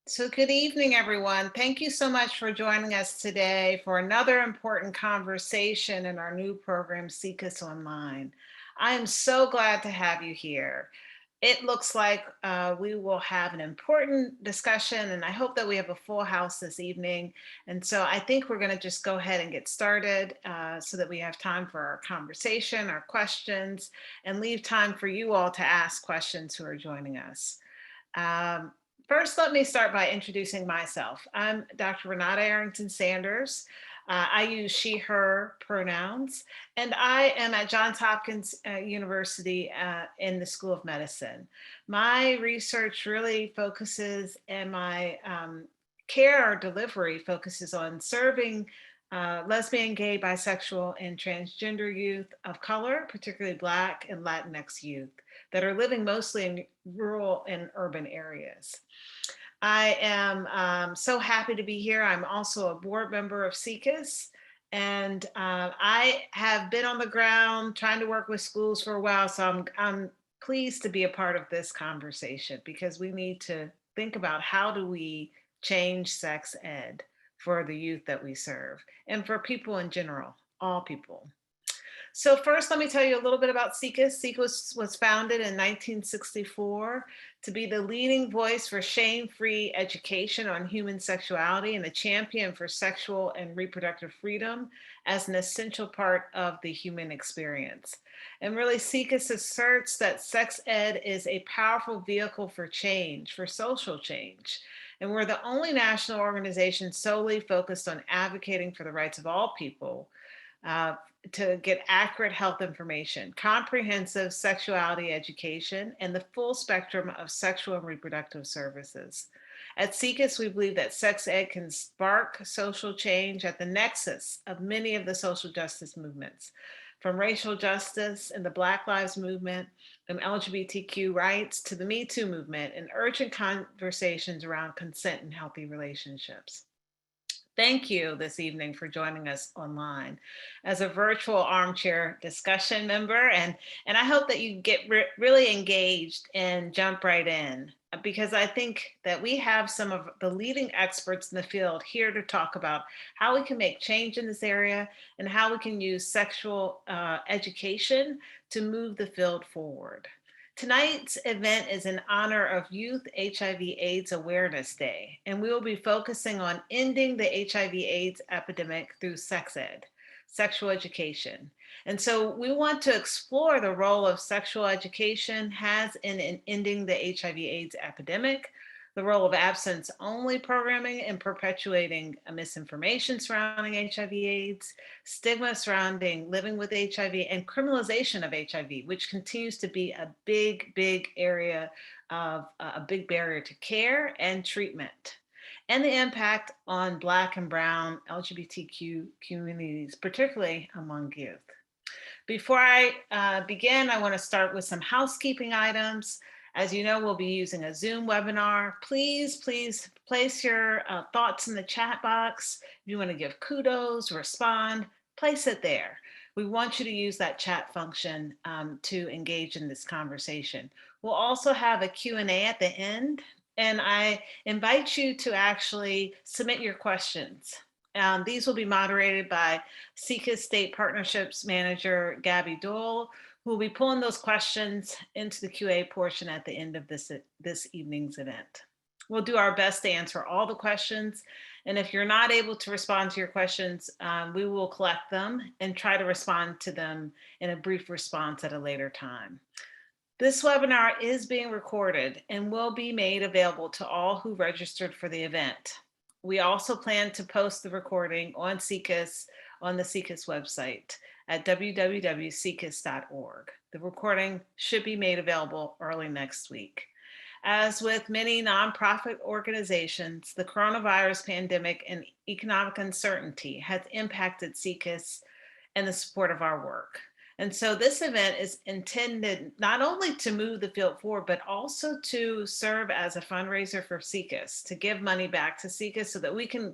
So, good evening, everyone. Thank you so much for joining us today for another important conversation in our new program, SIECUS Online. I am so glad to have you here. It looks like we will have an important discussion, and I hope that we have a full house this evening. And so I think we're going to just go ahead and get started so that we have time for our conversation, our questions, and leave time for you all to ask questions who are joining us. Um, First, let me start by introducing myself. I'm Dr. Renata Arrington Sanders. I use she, her pronouns, and I am at Johns Hopkins University in the School of Medicine. My research really focuses, and my care or delivery focuses on serving lesbian, gay, bisexual, and transgender youth of color, particularly Black and Latinx youth that are living mostly in rural and urban areas. I am so happy to be here. I'm also a board member of SIECUS, and I have been on the ground trying to work with schools for a while. So I'm pleased to be a part of this conversation because we need to think about how do we change sex ed for the youth that we serve and for people in general, all people. So first, let me tell you a little bit about SIECUS. SIECUS was founded in 1964 to be the leading voice for shame-free education on human sexuality and a champion for sexual and reproductive freedom as an essential part of the human experience. And really, SIECUS asserts that sex ed is a powerful vehicle for change, for social change. And we're the only national organization solely focused on advocating for the rights of all people uh, to get accurate health information, comprehensive sexuality education, and the full spectrum of sexual and reproductive services. At SIECUS, we believe that sex ed can spark social change at the nexus of many of the social justice movements, from racial justice and the Black Lives Movement and LGBTQ rights to the Me Too movement and urgent conversations around consent and healthy relationships. Thank you this evening for joining us online as a virtual armchair discussion member. And I hope that you get really engaged and jump right in because I think that we have some of the leading experts in the field here to talk about how we can make change in this area and how we can use sexual education to move the field forward. Tonight's event is in honor of Youth HIV/AIDS Awareness Day, and we will be focusing on ending the HIV/AIDS epidemic through sex ed, sexual education. And so we want to explore the role of sexual education has in ending the HIV/AIDS epidemic, the role of abstinence only programming in perpetuating misinformation surrounding HIV/AIDS, stigma surrounding living with HIV, and criminalization of HIV, which continues to be a big area of a big barrier to care and treatment, and the impact on Black and Brown LGBTQ communities, particularly among youth. Before I begin, I want to start with some housekeeping items. As you know, we'll be using a Zoom webinar. Please place your thoughts in the chat box. If you want to give kudos, respond, place it there. We want you to use that chat function to engage in this conversation. We'll also have a Q&A at the end, and I invite you to actually submit your questions. These will be moderated by SIECUS State Partnerships Manager Gabby Dole, who will be pulling those questions into the QA portion at the end of this evening's event. We'll do our best to answer all the questions. And if you're not able to respond to your questions, we will collect them and try to respond to them in a brief response at a later time. This webinar is being recorded and will be made available to all who registered for the event. We also plan to post the recording on SIECUS on the SIECUS website at www.siecus.org. The recording should be made available early next week. As with many nonprofit organizations, the coronavirus pandemic and economic uncertainty has impacted SIECUS and the support of our work. And so this event is intended not only to move the field forward, but also to serve as a fundraiser for SIECUS, to give money back to SIECUS so that we can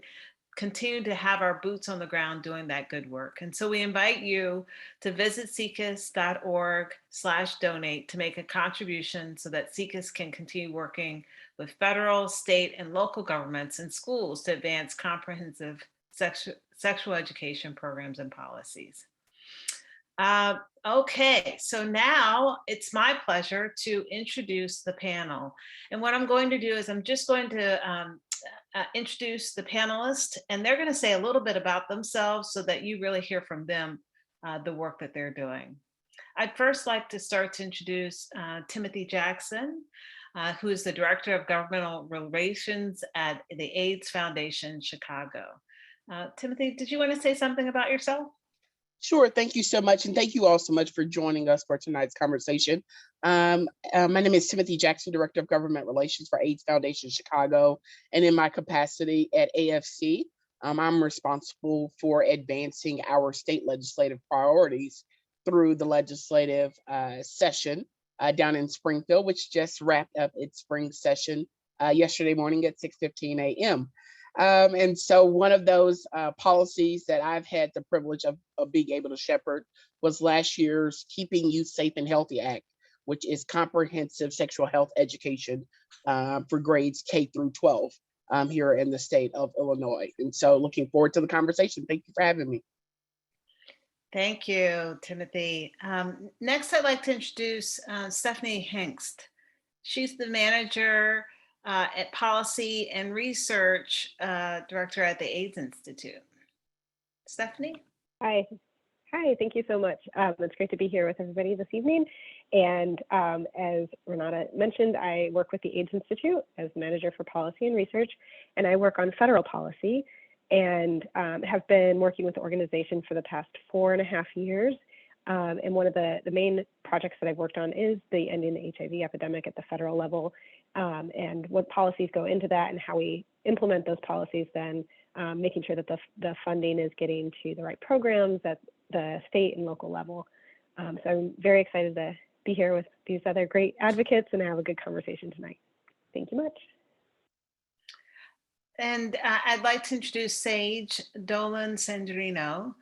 continue to have our boots on the ground doing that good work. And so we invite you to visit SIECUS.org/donate to make a contribution so that SIECUS can continue working with federal, state, and local governments and schools to advance comprehensive sexual education programs and policies. Okay, so now it's my pleasure to introduce the panel. And what I'm going to do is I'm just going to introduce the panelists, and they're going to say a little bit about themselves so that you really hear from them the work that they're doing. I'd first like to start to introduce Timothy Jackson, who is the Director of Governmental Relations at the AIDS Foundation, Chicago. Timothy, did you want to say something about yourself? Sure. Thank you so much. And thank you all so much for joining us for tonight's conversation. My name is Timothy Jackson, Director of Government Relations for AIDS Foundation Chicago. And in my capacity at AFC, I'm responsible for advancing our state legislative priorities through the legislative session down in Springfield, which just wrapped up its spring session yesterday morning at 6:15 a.m. And so one of those policies that I've had the privilege of being able to shepherd was last year's Keeping Youth Safe and Healthy Act, which is comprehensive sexual health education for grades K through 12 here in the state of Illinois. And so looking forward to the conversation. Thank you for having me. Thank you, Timothy. Next, I'd like to introduce Stephanie Hingst. She's the manager at Policy and Research Director at the AIDS Institute. Stephanie? Hi, thank you so much. It's great to be here with everybody this evening. And as Renata mentioned, I work with the AIDS Institute as manager for policy and research, and I work on federal policy and have been working with the organization for the past 4.5 years. And one of the main projects that I've worked on is the ending the HIV epidemic at the federal level, and what policies go into that and how we implement those policies, then making sure that the funding is getting to the right programs at the state and local level. So I'm very excited to be here with these other great advocates and have a good conversation tonight. Thank you much. And I'd like to introduce Sage Dolan-Sandrino,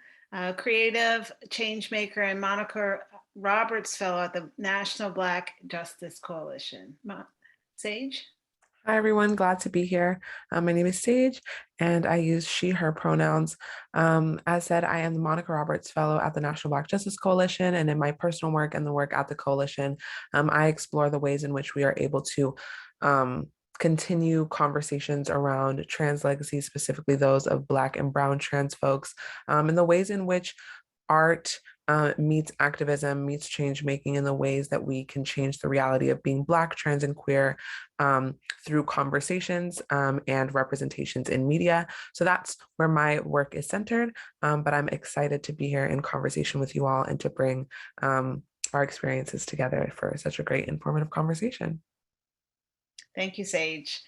creative change maker and Monica Roberts Fellow at the National Black Justice Coalition. Sage? Hi, everyone. Glad to be here. My name is Sage, and I use she, her pronouns. As said, I am the Monica Roberts Fellow at the National Black Justice Coalition, and in my personal work and the work at the coalition, I explore the ways in which we are able to continue conversations around trans legacies, specifically those of Black and Brown trans folks, and the ways in which art meets activism, meets change making in the ways that we can change the reality of being Black, trans, and queer through conversations and representations in media. So that's where my work is centered, but I'm excited to be here in conversation with you all and to bring our experiences together for such a great informative conversation. Thank you, Sage.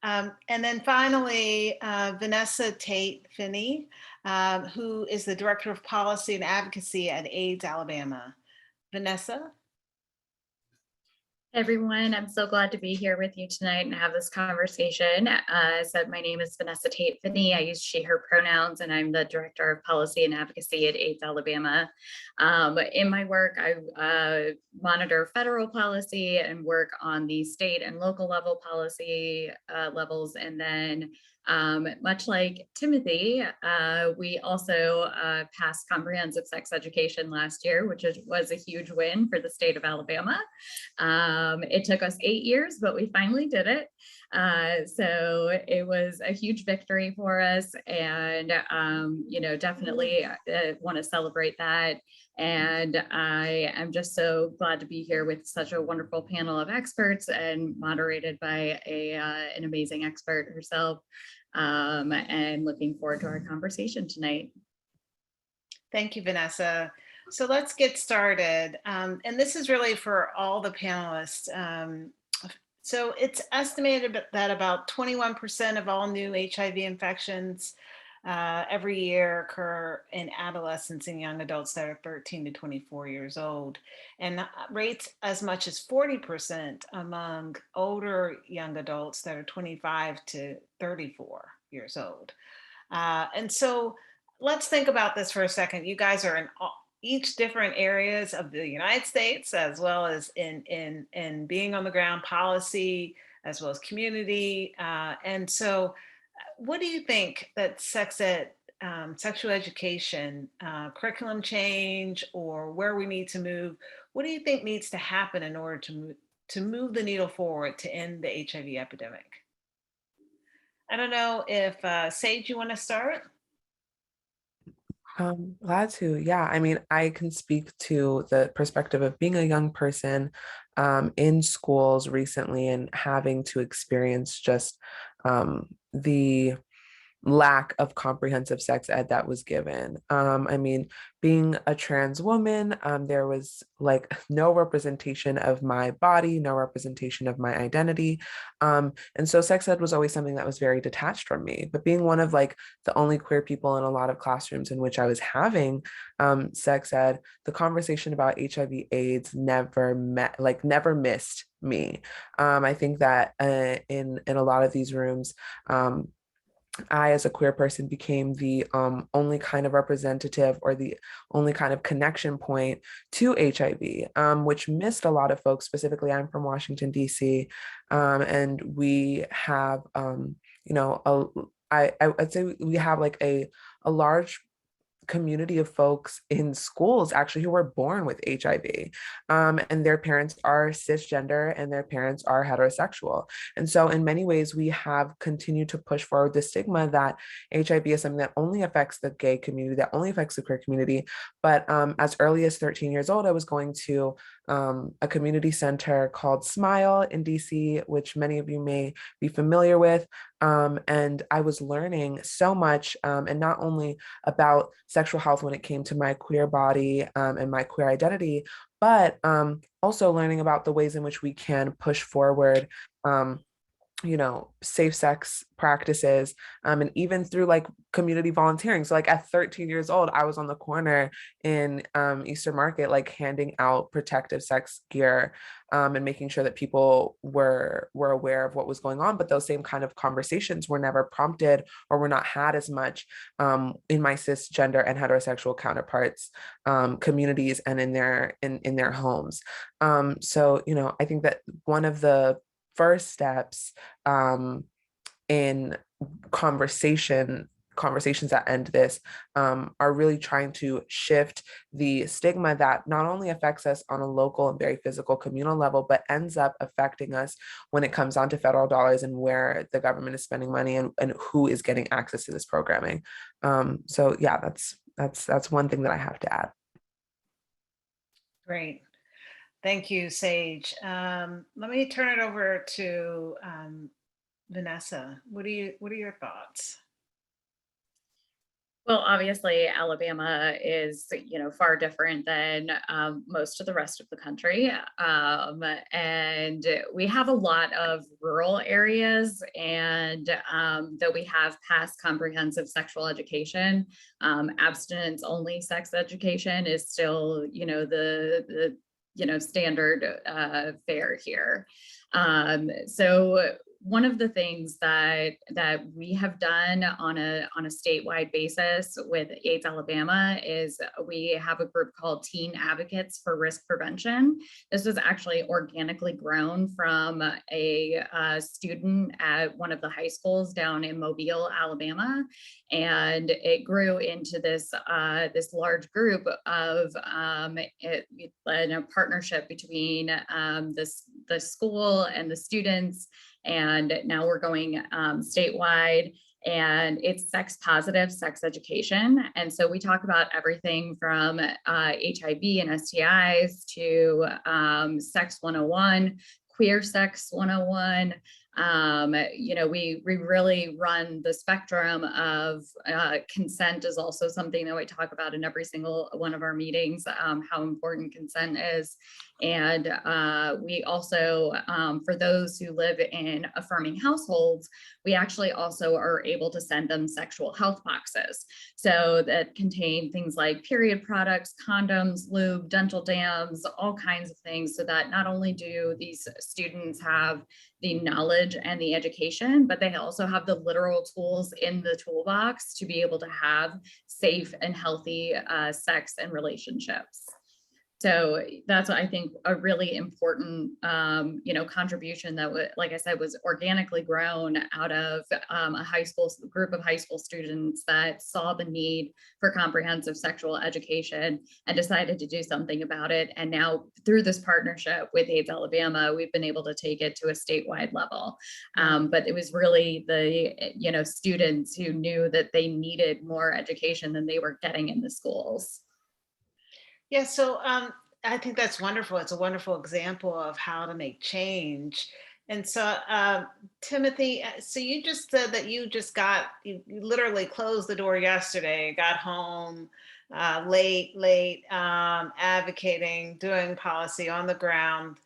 And then finally, Vanessa Tate Finley, who is the Director of Policy and Advocacy at AIDS Alabama. Vanessa? Hey everyone, I'm so glad to be here with you tonight and have this conversation. So my name is Vanessa Tate Finley. I use she, her pronouns, and I'm the Director of Policy and Advocacy at AIDS Alabama. In my work, I monitor federal policy and work on the state and local level policy levels. And then much like Timothy, we also passed comprehensive sex education last year, which was a huge win for the state of Alabama. It took us 8 years, but we finally did it. So it was a huge victory for us, and definitely want to celebrate that. And I am just so glad to be here with such a wonderful panel of experts and moderated by an amazing expert herself, and looking forward to our conversation tonight. Thank you, Vanessa. So let's get started. And this is really for all the panelists. So it's estimated that about 21% of all new HIV infections every year occur in adolescents and young adults that are 13 to 24 years old, and rates as much as 40% among older young adults that are 25 to 34 years old. And so let's think about this for a second. You guys are in each different areas of the United States, as well as in being on the ground policy, as well as community. And so what do you think that sex ed, sexual education, curriculum change, or where we need to move, what do you think needs to happen in order to move the needle forward to end the HIV epidemic? I don't know if Sage, you want to start? Glad to. Yeah, I mean, I can speak to the perspective of being a young person in schools recently and having to experience just the lack of comprehensive sex ed that was given. I mean, being a trans woman, there was like no representation of my body, no representation of my identity. And so sex ed was always something that was very detached from me. But being one of like the only queer people in a lot of classrooms in which I was having sex ed, the conversation about HIV AIDS never missed me. I think that in a lot of these rooms, I, as a queer person, became the only kind of representative or the only kind of connection point to HIV, which missed a lot of folks. Specifically, I'm from Washington, D.C., and we have, I'd say we have like a large community of folks in schools actually who were born with HIV, and their parents are cisgender and their parents are heterosexual. And so in many ways, we have continued to push forward the stigma that HIV is something that only affects the gay community, that only affects the queer community. But as early as 13 years old, I was going to a community center called Smile in DC, which many of you may be familiar with. And I was learning so much, and not only about sexual health when it came to my queer body and my queer identity, but also learning about the ways in which we can push forward safe sex practices, and even through like community volunteering. So like at 13 years old, I was on the corner in Eastern Market, like handing out protective sex gear, and making sure that people were aware of what was going on. But those same kind of conversations were never prompted or were not had as much in my cisgender and heterosexual counterparts communities and in their homes. So I think that one of the first steps in conversations that end this are really trying to shift the stigma that not only affects us on a local and very physical communal level, but ends up affecting us when it comes down to federal dollars and where the government is spending money and who is getting access to this programming. So yeah, that's one thing that I have to add. Great. Thank you, Sage. Let me turn it over to Vanessa. What are your thoughts? Well, obviously, Alabama is, far different than most of the rest of the country. And we have a lot of rural areas, and though we have passed comprehensive sexual education, abstinence-only sex education is still, the standard fare here. So one of the things that we have done on a statewide basis with AIDS Alabama is we have a group called Teen Advocates for Risk Prevention. This was actually organically grown from a student at one of the high schools down in Mobile, Alabama, and it grew into this large group of a partnership between the school and the students. And now we're going statewide, and it's sex positive sex education. And so we talk about everything from HIV and STIs to Sex 101, Queer Sex 101. We really run the spectrum of consent is also something that we talk about in every single one of our meetings, how important consent is. And we also, for those who live in affirming households, we actually also are able to send them sexual health boxes. So that contain things like period products, condoms, lube, dental dams, all kinds of things, so that not only do these students have the knowledge knowledge and the education, but they also have the literal tools in the toolbox to be able to have safe and healthy sex and relationships. So that's what I think a really important, contribution that, like I said, was organically grown out of a group of high school students that saw the need for comprehensive sexual education and decided to do something about it. And now through this partnership with AIDS Alabama, we've been able to take it to a statewide level. But it was really the, students who knew that they needed more education than they were getting in the schools. Yeah, so I think that's wonderful. It's a wonderful example of how to make change. And so, Timothy, so you just said that you literally closed the door yesterday, got home late, advocating, doing policy on the ground.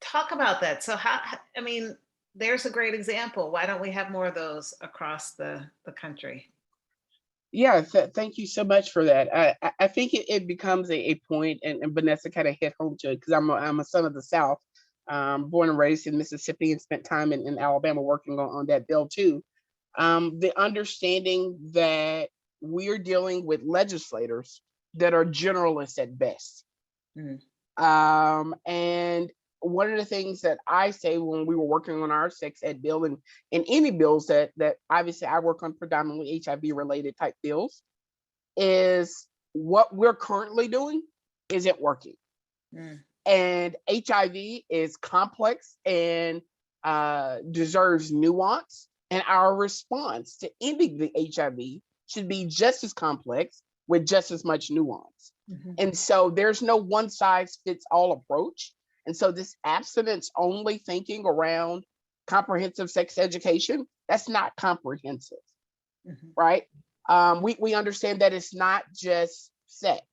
Talk about that. So there's a great example. Why don't we have more of those across the country? Yeah, thank you so much for that. I think it becomes a point, and Vanessa kind of hit home to it, because I'm a son of the South, born and raised in Mississippi and spent time in Alabama working on that bill too. The understanding that we're dealing with legislators that are generalists at best. And one of the things that I say when we were working on our sex ed bill and any bills that obviously I work on predominantly HIV related type bills, is what we're currently doing isn't working. And HIV is complex and deserves nuance. And our response to ending the HIV should be just as complex with just as much nuance. And so there's no one size fits all approach. And so this abstinence only thinking around comprehensive sex education, that's not comprehensive, right? We understand that it's not just sex,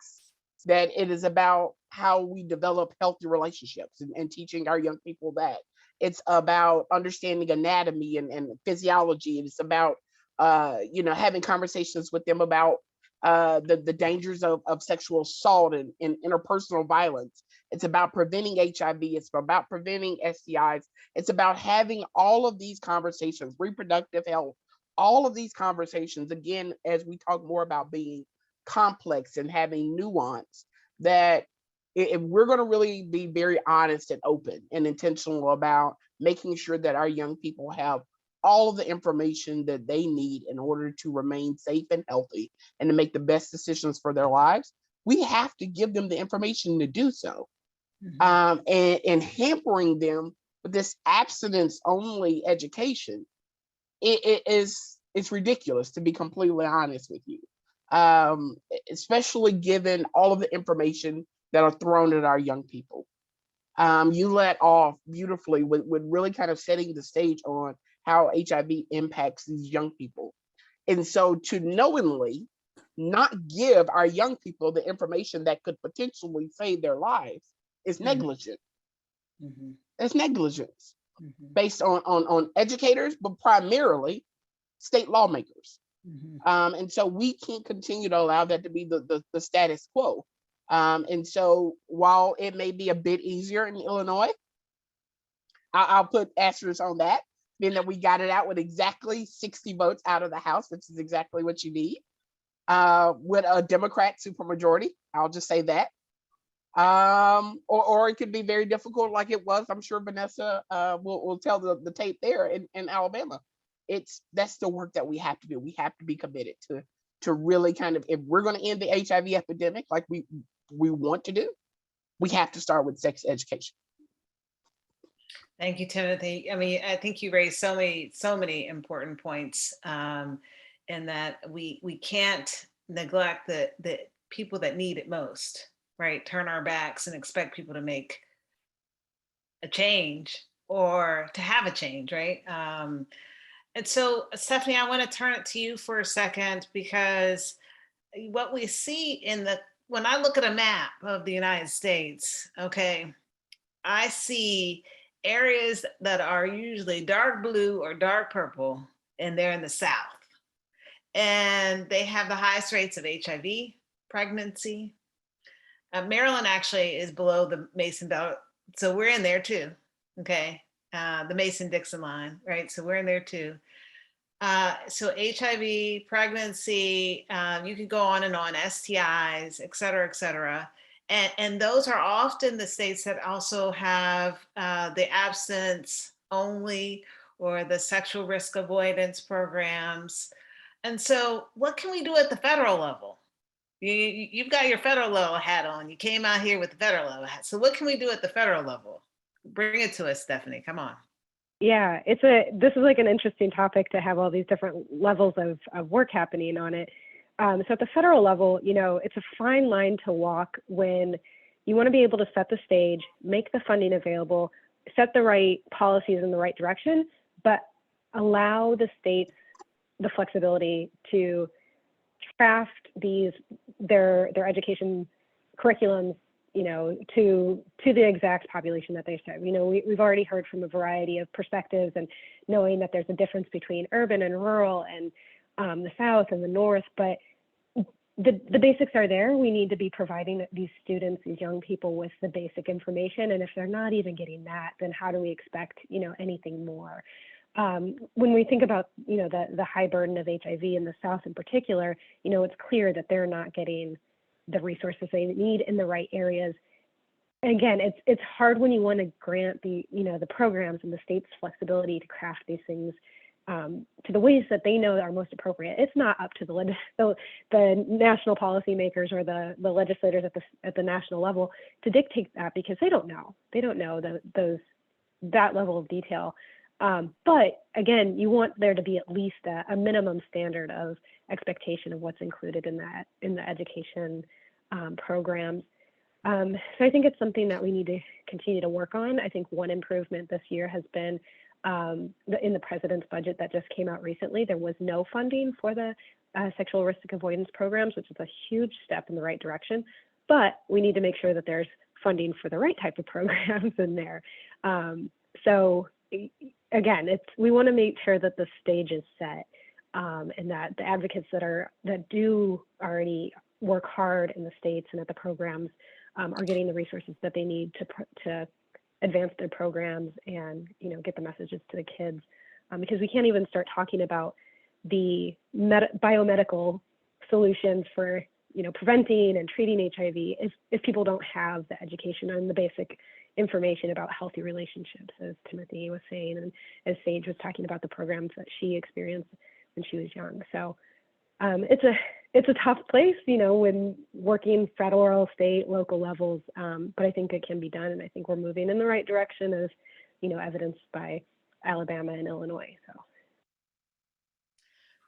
that it is about how we develop healthy relationships and teaching our young people that. It's about understanding anatomy and physiology. It's about, having conversations with them about the dangers of sexual assault and interpersonal violence. It's about preventing HIV. It's about preventing STIs. It's about having all of these conversations, reproductive health, all of these conversations, again, as we talk more about being complex and having nuance, that if we're going to really be very honest and open and intentional about making sure that our young people have all of the information that they need in order to remain safe and healthy and to make the best decisions for their lives, we have to give them the information to do so. And hampering them with this abstinence only education, it's ridiculous, to be completely honest with you, especially given all of the information that are thrown at our young people. You let off beautifully with really kind of setting the stage on how HIV impacts these young people. And so to knowingly not give our young people the information that could potentially save their lives is negligent. It's negligence based on educators, but primarily state lawmakers. And so we can't continue to allow that to be the status quo. And so while it may be a bit easier in Illinois, I'll put asterisks on that, being that we got it out with exactly 60 votes out of the House, which is exactly what you need, with a Democrat supermajority. I'll just say that. Or it could be very difficult, like it was. I'm sure Vanessa will tell the Tate there in Alabama. That's the work that we have to do. We have to be committed to really kind of, if we're going to end the HIV epidemic like we want to do, we have to start with sex education. Thank you, Timothy. I mean, I think you raised so many important points, in that we can't neglect the people that need it most, right? Turn our backs and expect people to make a change or to have a change, right? And so, Stephanie, I want to turn it to you for a second, because what we see when I look at a map of the United States, okay, I see areas that are usually dark blue or dark purple, and they're in the South. And they have the highest rates of HIV, pregnancy. Maryland actually is below the Mason Belt, so we're in there too, okay? the Mason-Dixon line, right? So we're in there too. So HIV, pregnancy, you could go on and on, STIs, et cetera, et cetera. And those are often the states that also have the abstinence only or the sexual risk avoidance programs. And so what can we do at the federal level? You've got your federal level hat on. You came out here with the federal level hat. So what can we do at the federal level? Bring it to us, Stephanie. Come on. Yeah, this is like an interesting topic to have all these different levels of work happening on it. So at the federal level, it's a fine line to walk when you want to be able to set the stage, make the funding available, set the right policies in the right direction, but allow the states the flexibility to craft their education curriculums, to the exact population that they serve. We've already heard from a variety of perspectives, and knowing that there's a difference between urban and rural and the South and the North, but the basics are there. We need to be providing these students, these young people, with the basic information. And if they're not even getting that, then how do we expect, anything more? When we think about, the high burden of HIV in the South in particular, it's clear that they're not getting the resources they need in the right areas. And again, it's hard when you want to grant the programs and the state's flexibility to craft these things to the ways that they know are most appropriate. It's not up to the national policymakers or the legislators at the national level to dictate that, because they don't know. They don't know that level of detail. But again, you want there to be at least a minimum standard of expectation of what's included in the education programs. So I think it's something that we need to continue to work on. I think one improvement this year has been in the president's budget that just came out recently. There was no funding for the sexual risk avoidance programs, which is a huge step in the right direction. But we need to make sure that there's funding for the right type of programs in there. So again, we want to make sure that the stage is set, and that the advocates that do already work hard in the states and at the programs are getting the resources that they need to advance their programs and get the messages to the kids, because we can't even start talking about the biomedical solutions for preventing and treating HIV if people don't have the education and the basic information about healthy relationships, as Timothy was saying, and as Sage was talking about the programs that she experienced when she was young. So it's a tough place, when working federal, state, local levels, but I think it can be done, and I think we're moving in the right direction, as evidenced by Alabama and Illinois. So.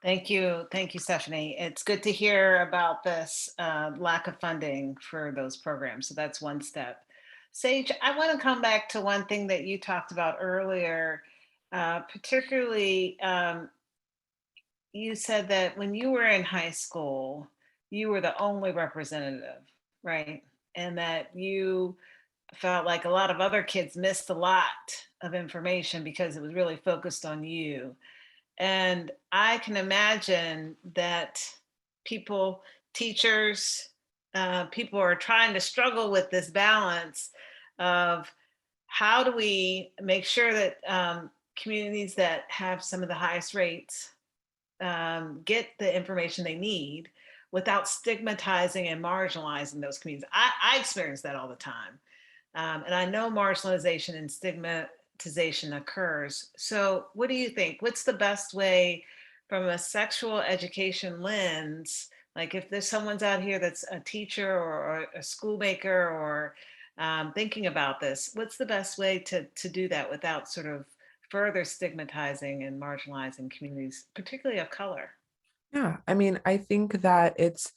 Thank you, Stephanie. It's good to hear about this lack of funding for those programs. So that's one step. Sage, I want to come back to one thing that you talked about earlier, particularly you said that when you were in high school, you were the only representative, right? And that you felt like a lot of other kids missed a lot of information because it was really focused on you. And I can imagine that teachers, people are trying to struggle with this balance of how do we make sure that communities that have some of the highest rates get the information they need without stigmatizing and marginalizing those communities. I experience that all the time. And I know marginalization and stigmatization occurs. So what do you think? What's the best way from a sexual education lens? Like if there's someone's out here that's a teacher or a schoolmaker or thinking about this, what's the best way to do that without sort of further stigmatizing and marginalizing communities, particularly of color? Yeah, I mean, I think that it's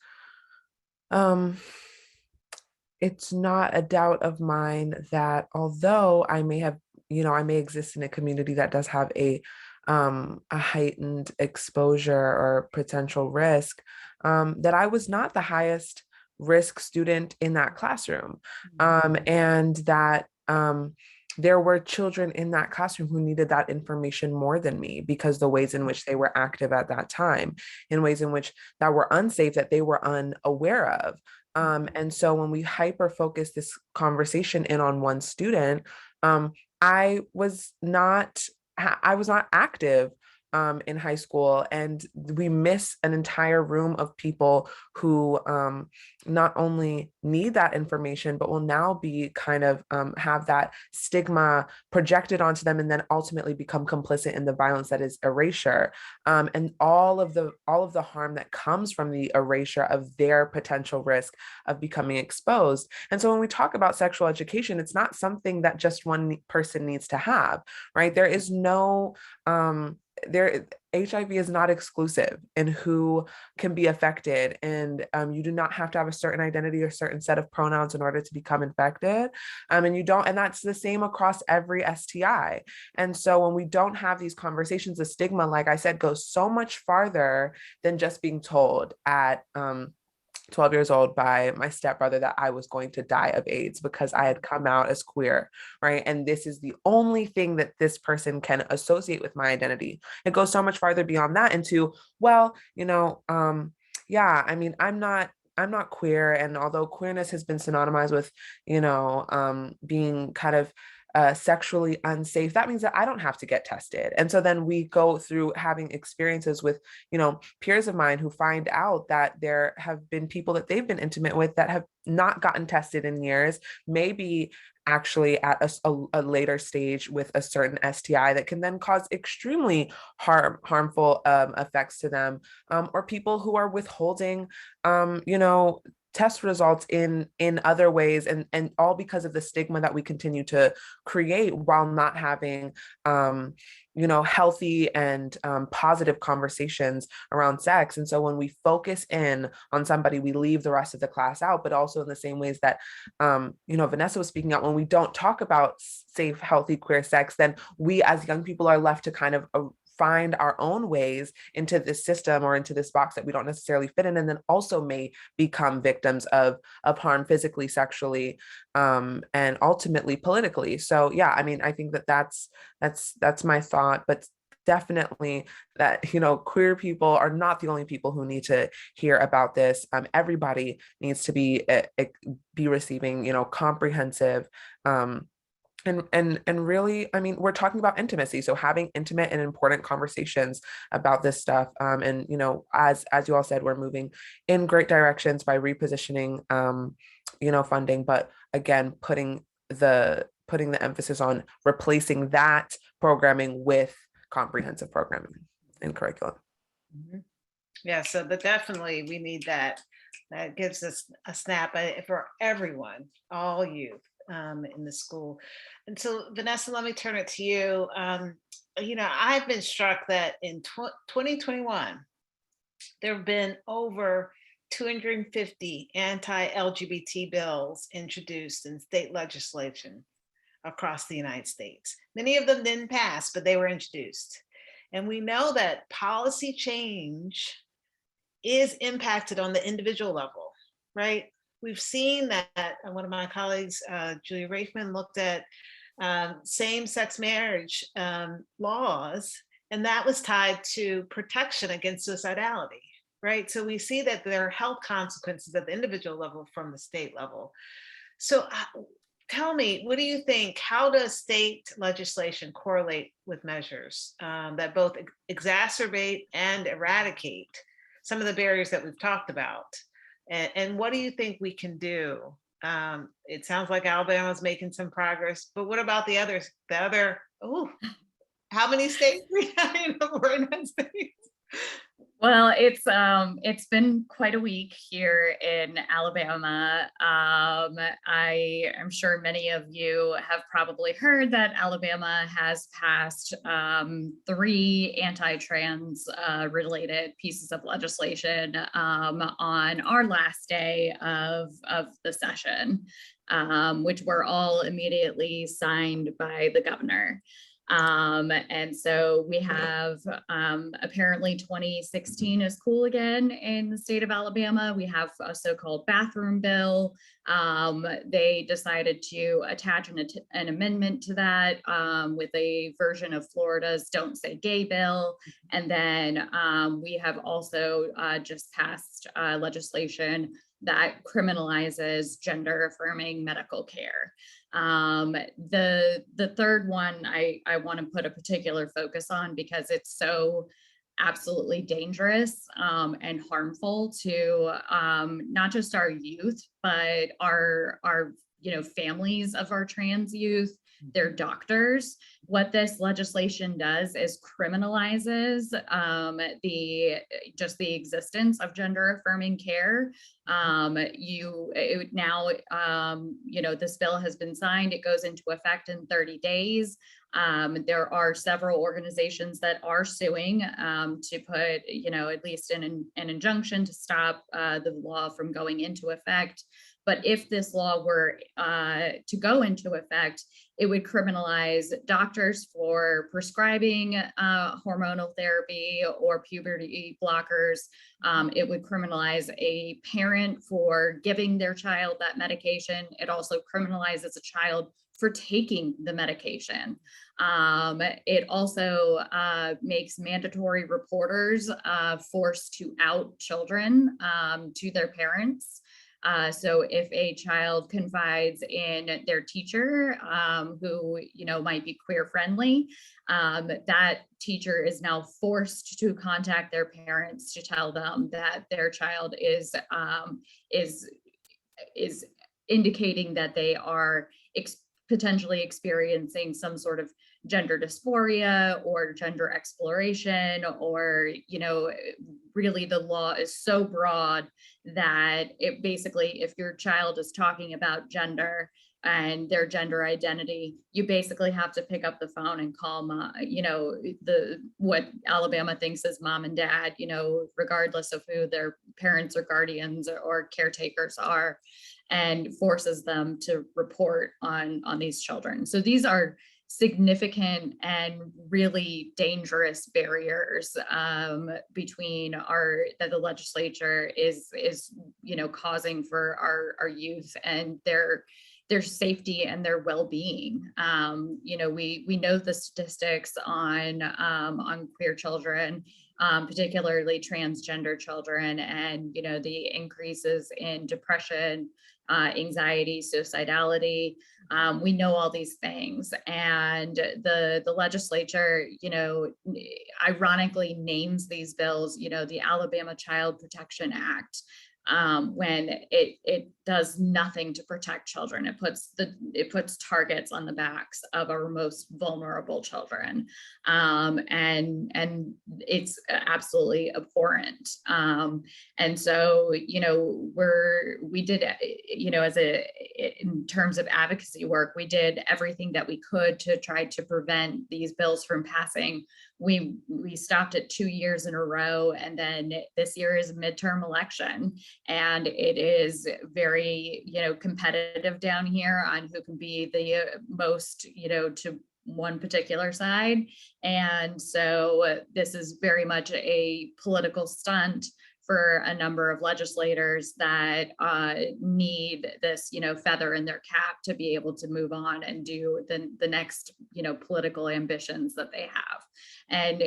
not a doubt of mine that although I may have, I may exist in a community that does have a heightened exposure or potential risk, that I was not the highest risk student in that classroom, and that there were children in that classroom who needed that information more than me, because the ways in which they were active at that time, in ways in which that were unsafe, that they were unaware of. And so when we hyper focus this conversation in on one student, I was not active in high school, and we miss an entire room of people who not only need that information, but will now be kind of have that stigma projected onto them, and then ultimately become complicit in the violence that is erasure, and all of the harm that comes from the erasure of their potential risk of becoming exposed. And so when we talk about sexual education, it's not something that just one person needs to have, right? There is no HIV is not exclusive in who can be affected, and you do not have to have a certain identity or certain set of pronouns in order to become infected, and you don't, and that's the same across every STI. And so when we don't have these conversations, the stigma, like I said, goes so much farther than just being told at 12 years old by my stepbrother that I was going to die of AIDS because I had come out as queer, right? And this is the only thing that this person can associate with my identity. It goes so much farther beyond that into, well, yeah, I mean, I'm not queer. And although queerness has been synonymized with, being kind of sexually unsafe, that means that I don't have to get tested. And so then we go through having experiences with, peers of mine who find out that there have been people that they've been intimate with that have not gotten tested in years, maybe actually at a later stage with a certain STI that can then cause extremely harmful effects to them, or people who are withholding, test results in other ways, and all because of the stigma that we continue to create while not having healthy and positive conversations around sex. And so when we focus in on somebody, we leave the rest of the class out, but also in the same ways that Vanessa was speaking out, when we don't talk about safe, healthy queer sex, then we as young people are left to kind of find our own ways into this system or into this box that we don't necessarily fit in, and then also may become victims of harm physically, sexually, and ultimately politically. So yeah, I mean, I think that's my thought, but definitely that queer people are not the only people who need to hear about this. Everybody needs to be receiving comprehensive and really, I mean, we're talking about intimacy, so having intimate and important conversations about this stuff, and as you all said, we're moving in great directions by repositioning funding, but again, putting the emphasis on replacing that programming with comprehensive programming and curriculum. Yeah, so but definitely we need that. That gives us a snap for everyone, all youth in the school. And so Vanessa, let me turn it to you. I've been struck that in 2021, there have been over 250 anti-LGBT bills introduced in state legislation across the United States. Many of them didn't pass, but they were introduced. And we know that policy change is impacted on the individual level, right? We've seen that one of my colleagues, Julia Raifman, looked at same-sex marriage laws, and that was tied to protection against suicidality, right? So we see that there are health consequences at the individual level from the state level. So tell me, what do you think? How does state legislation correlate with measures that both exacerbate and eradicate some of the barriers that we've talked about? And what do you think we can do? It sounds like Alabama's making some progress, but what about the others? How many states we have in the United States? Well, it's been quite a week here in Alabama. I am sure many of you have probably heard that Alabama has passed 3 anti-trans related pieces of legislation on our last day of the session, which were all immediately signed by the governor. And so we have apparently 2016 is cool again in the state of Alabama. We have a so-called bathroom bill. They decided to attach an amendment to that with a version of Florida's Don't Say Gay bill. And then we have also just passed legislation that criminalizes gender affirming medical care. The third one I want to put a particular focus on because it's so absolutely dangerous and harmful to not just our youth, but our families of our trans youth, their doctors. What this legislation does is criminalizes the existence of gender affirming care. This bill has been signed. It goes into effect in 30 days. There are several organizations that are suing to put, at least an injunction to stop the law from going into effect. But if this law were to go into effect, it would criminalize doctors for prescribing hormonal therapy or puberty blockers. It would criminalize a parent for giving their child that medication. It also criminalizes a child for taking the medication. It also makes mandatory reporters forced to out children to their parents. So if a child confides in their teacher who might be queer friendly, that teacher is now forced to contact their parents to tell them that their child is indicating that they are potentially experiencing some sort of gender dysphoria or gender exploration, or really the law is so broad that it basically, if your child is talking about gender and their gender identity, you basically have to pick up the phone and call what Alabama thinks is mom and dad, regardless of who their parents or guardians or caretakers are, and forces them to report on these children. So these are significant and really dangerous barriers between that the legislature is causing for our youth and their safety and their well-being. We know the statistics on queer children, particularly transgender children, and the increases in depression, anxiety, suicidality. We know all these things, and the legislature, ironically names these bills, the Alabama Child Protection Act, when it does nothing to protect children. It puts targets on the backs of our most vulnerable children, and it's absolutely abhorrent. And so we did, in terms of advocacy work, we did everything that we could to try to prevent these bills from passing. We stopped it 2 years in a row, and then this year is a midterm election, and it is very competitive down here on who can be the most to one particular side. And so this is very much a political stunt for a number of legislators that need this, feather in their cap to be able to move on and do the next, political ambitions that they have. And,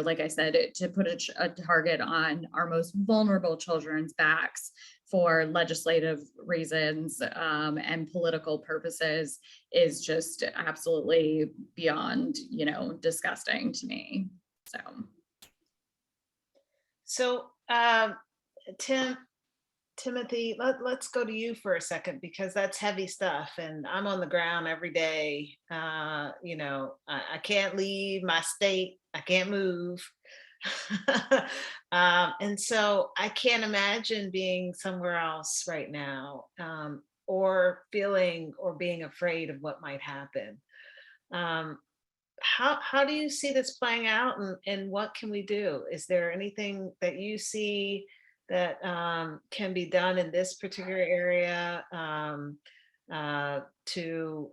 like I said, to put a target on our most vulnerable children's backs for legislative reasons and political purposes is just absolutely beyond, disgusting to me. So Timothy, let's go to you for a second, because that's heavy stuff, and I'm on the ground every day. I can't leave my state. I can't move. And so I can't imagine being somewhere else right now, or feeling or being afraid of what might happen. How do you see this playing out, and what can we do? Is there anything that you see that can be done in this particular area to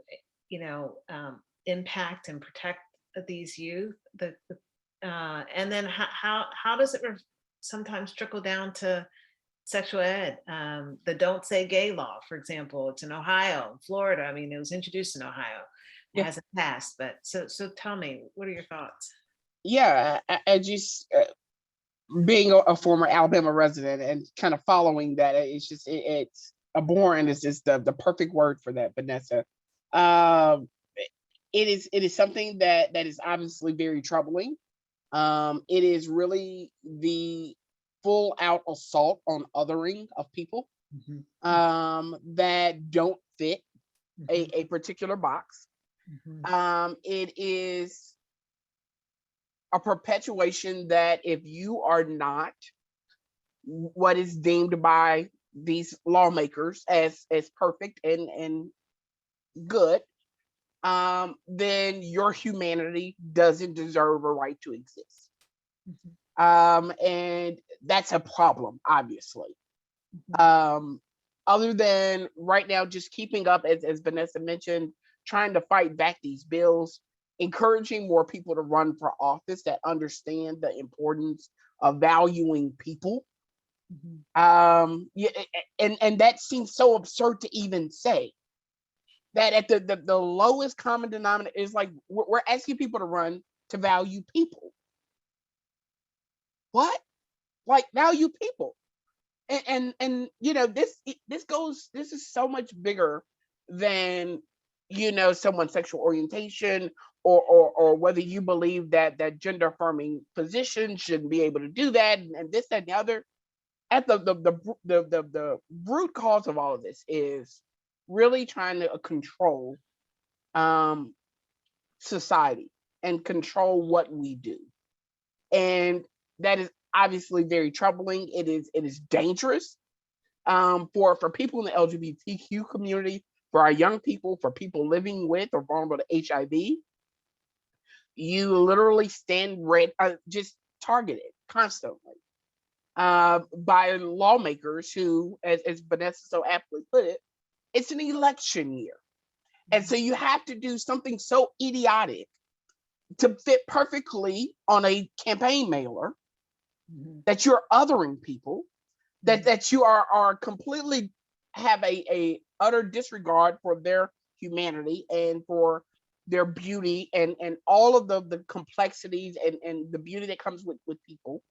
impact and protect these youth? And then how does it sometimes trickle down to sexual ed? The Don't Say Gay law, for example, it's in Ohio, Florida. I mean, it was introduced in Ohio. It hasn't passed, but so tell me, what are your thoughts? Yeah, being a former Alabama resident and kind of following that, it's just it's abhorrent is just the perfect word for that, Vanessa. Um, it is something that is obviously very troubling. It is really the full out assault on othering of people that don't fit a particular box. It is a perpetuation that if you are not what is deemed by these lawmakers as perfect and good, then your humanity doesn't deserve a right to exist. And that's a problem, obviously. Other than right now, just keeping up, as Vanessa mentioned, trying to fight back these bills, encouraging more people to run for office that understand the importance of valuing people. Yeah, and that seems so absurd to even say. That at the lowest common denominator is like we're asking people to run to value people. What? Like value people? And you know this is so much bigger than someone's sexual orientation or whether you believe that gender affirming positions shouldn't be able to do that and this that and the other. At the root cause of all of this is really trying to control society and control what we do, and that is obviously very troubling. It is dangerous for people in the LGBTQ community, for our young people, for people living with or vulnerable to HIV. You literally stand just targeted constantly by lawmakers who, as Vanessa so aptly put it, it's an election year. And so you have to do something so idiotic to fit perfectly on a campaign mailer that you're othering people, that you are completely have a utter disregard for their humanity and for their beauty and all of the complexities and the beauty that comes with people.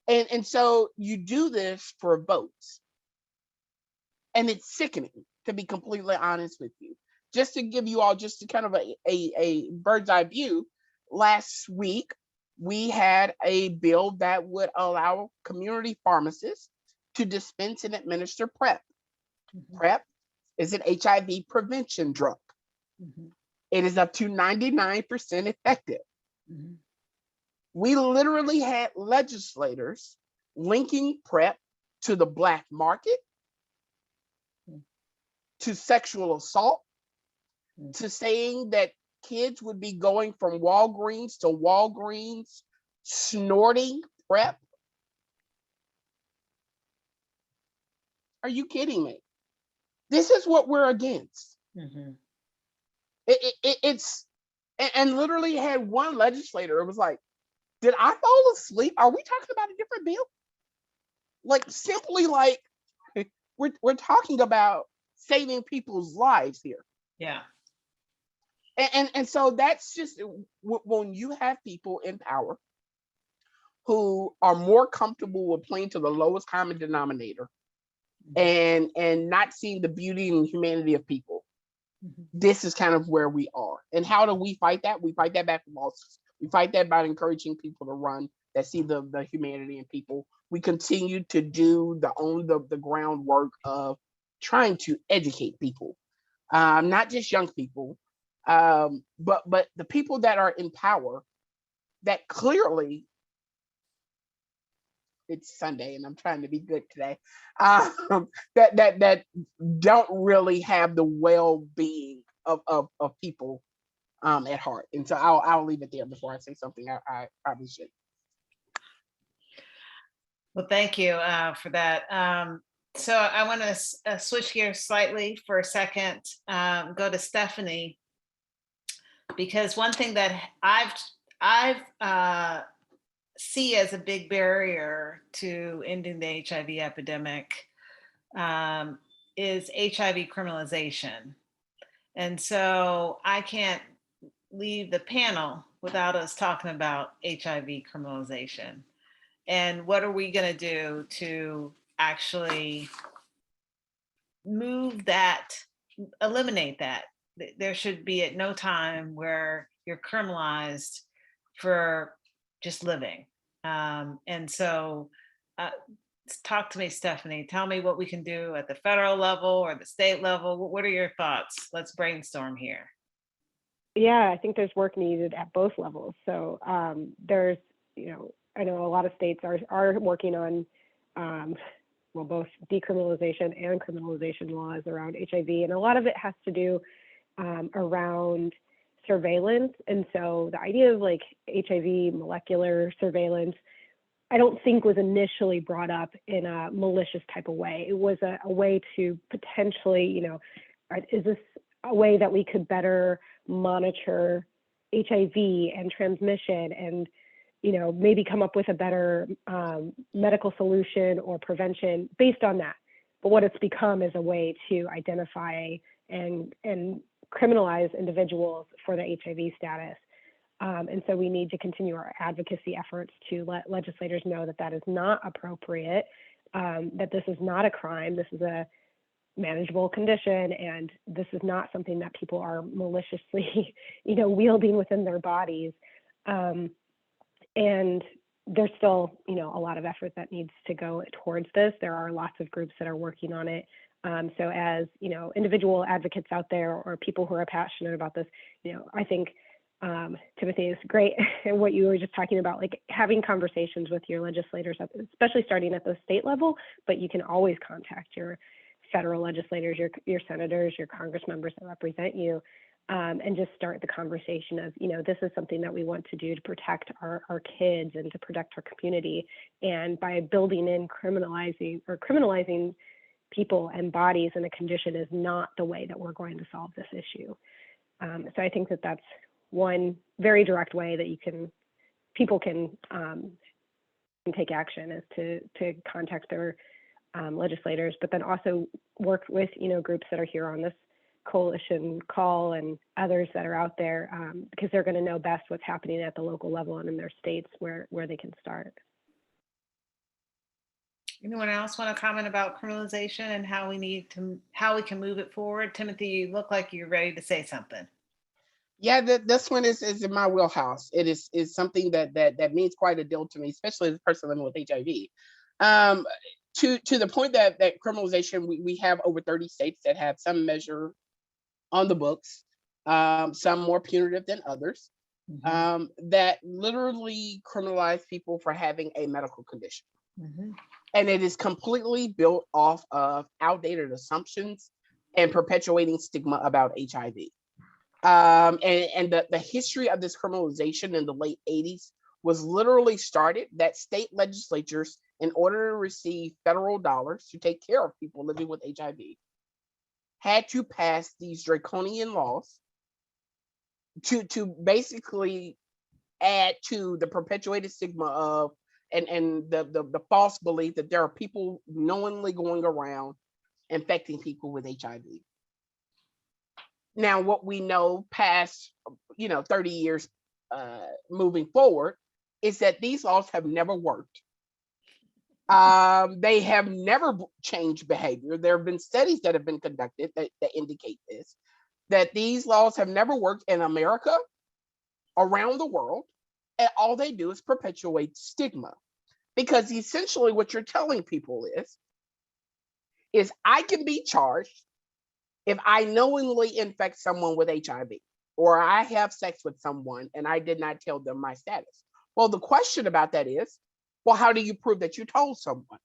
And so you do this for votes. And it's sickening, to be completely honest with you. Just to give you all just kind of a bird's eye view, last week we had a bill that would allow community pharmacists to dispense and administer PrEP. PrEP is an HIV prevention drug. It is up to 99% effective. We literally had legislators linking PrEP to the Black market, to sexual assault, to saying that kids would be going from Walgreens to Walgreens snorting PrEP. Are you kidding me? This is what we're against. It's and literally had one legislator. It was like, did I fall asleep? Are we talking about a different bill? Like simply like we're talking about saving people's lives here. Yeah. And so that's just when you have people in power who are more comfortable with playing to the lowest common denominator and not seeing the beauty and humanity of people. This is kind of where we are. And how do we fight that? We fight that back with lawsuits. We fight that by encouraging people to run that see the humanity in people. We continue to do the groundwork of trying to educate people, not just young people, but the people that are in power that clearly, it's Sunday and I'm trying to be good today, that don't really have the well-being of people at heart. And so I'll leave it there before I say something I probably should. Well, thank you for that. So I want to switch gears slightly for a second, go to Stephanie, because one thing that I've see as a big barrier to ending the HIV epidemic is HIV criminalization. And so I can't leave the panel without us talking about HIV criminalization. And what are we going to do to actually move that, eliminate that? There should be at no time where you're criminalized for just living. And so talk to me, Stephanie. Tell me what we can do at the federal level or the state level. What are your thoughts? Let's brainstorm here. Yeah, I think there's work needed at both levels. So there's, I know a lot of states are working on, both decriminalization and criminalization laws around HIV. And a lot of it has to do around surveillance. And so the idea of like HIV molecular surveillance, I don't think was initially brought up in a malicious type of way. It was a way to potentially, is this a way that we could better monitor HIV and transmission and, maybe come up with a better medical solution or prevention based on that. But what it's become is a way to identify and criminalize individuals for the HIV status. And so we need to continue our advocacy efforts to let legislators know that that is not appropriate, that this is not a crime, this is a manageable condition, and this is not something that people are maliciously, wielding within their bodies. And there's still, a lot of effort that needs to go towards this. There are lots of groups that are working on it. So as, individual advocates out there or people who are passionate about this, I think Timothy, is great. And what you were just talking about, like having conversations with your legislators, especially starting at the state level, but you can always contact your federal legislators, your senators, your Congress members that represent you, and just start the conversation of, this is something that we want to do to protect our kids and to protect our community. And by building in criminalizing people and bodies in a condition is not the way that we're going to solve this issue. So I think that that's one very direct way that people can take action is to contact their legislators, but then also work with groups that are here on this coalition call and others that are out there, because they're going to know best what's happening at the local level and in their states where they can start. Anyone else want to comment about criminalization and how we can move it forward? Timothy, you look like you're ready to say something. Yeah, this one is in my wheelhouse. It is something that means quite a deal to me, especially as a person living with HIV. To the point that criminalization, we have over 30 states that have some measure on the books, some more punitive than others, that literally criminalize people for having a medical condition. And it is completely built off of outdated assumptions and perpetuating stigma about HIV. And the history of this criminalization in the late 80s was literally started that state legislatures, in order to receive federal dollars to take care of people living with HIV, had to pass these draconian laws to basically add to the perpetuated stigma of and the false belief that there are people knowingly going around infecting people with HIV. Now, what we know past 30 years moving forward is that these laws have never worked. They have never changed behavior. There have been studies that have been conducted that indicate this, that these laws have never worked in America, around the world, and all they do is perpetuate stigma. Because essentially what you're telling people is I can be charged if I knowingly infect someone with HIV, or I have sex with someone and I did not tell them my status. Well, the question about that is, well, how do you prove that you told someone?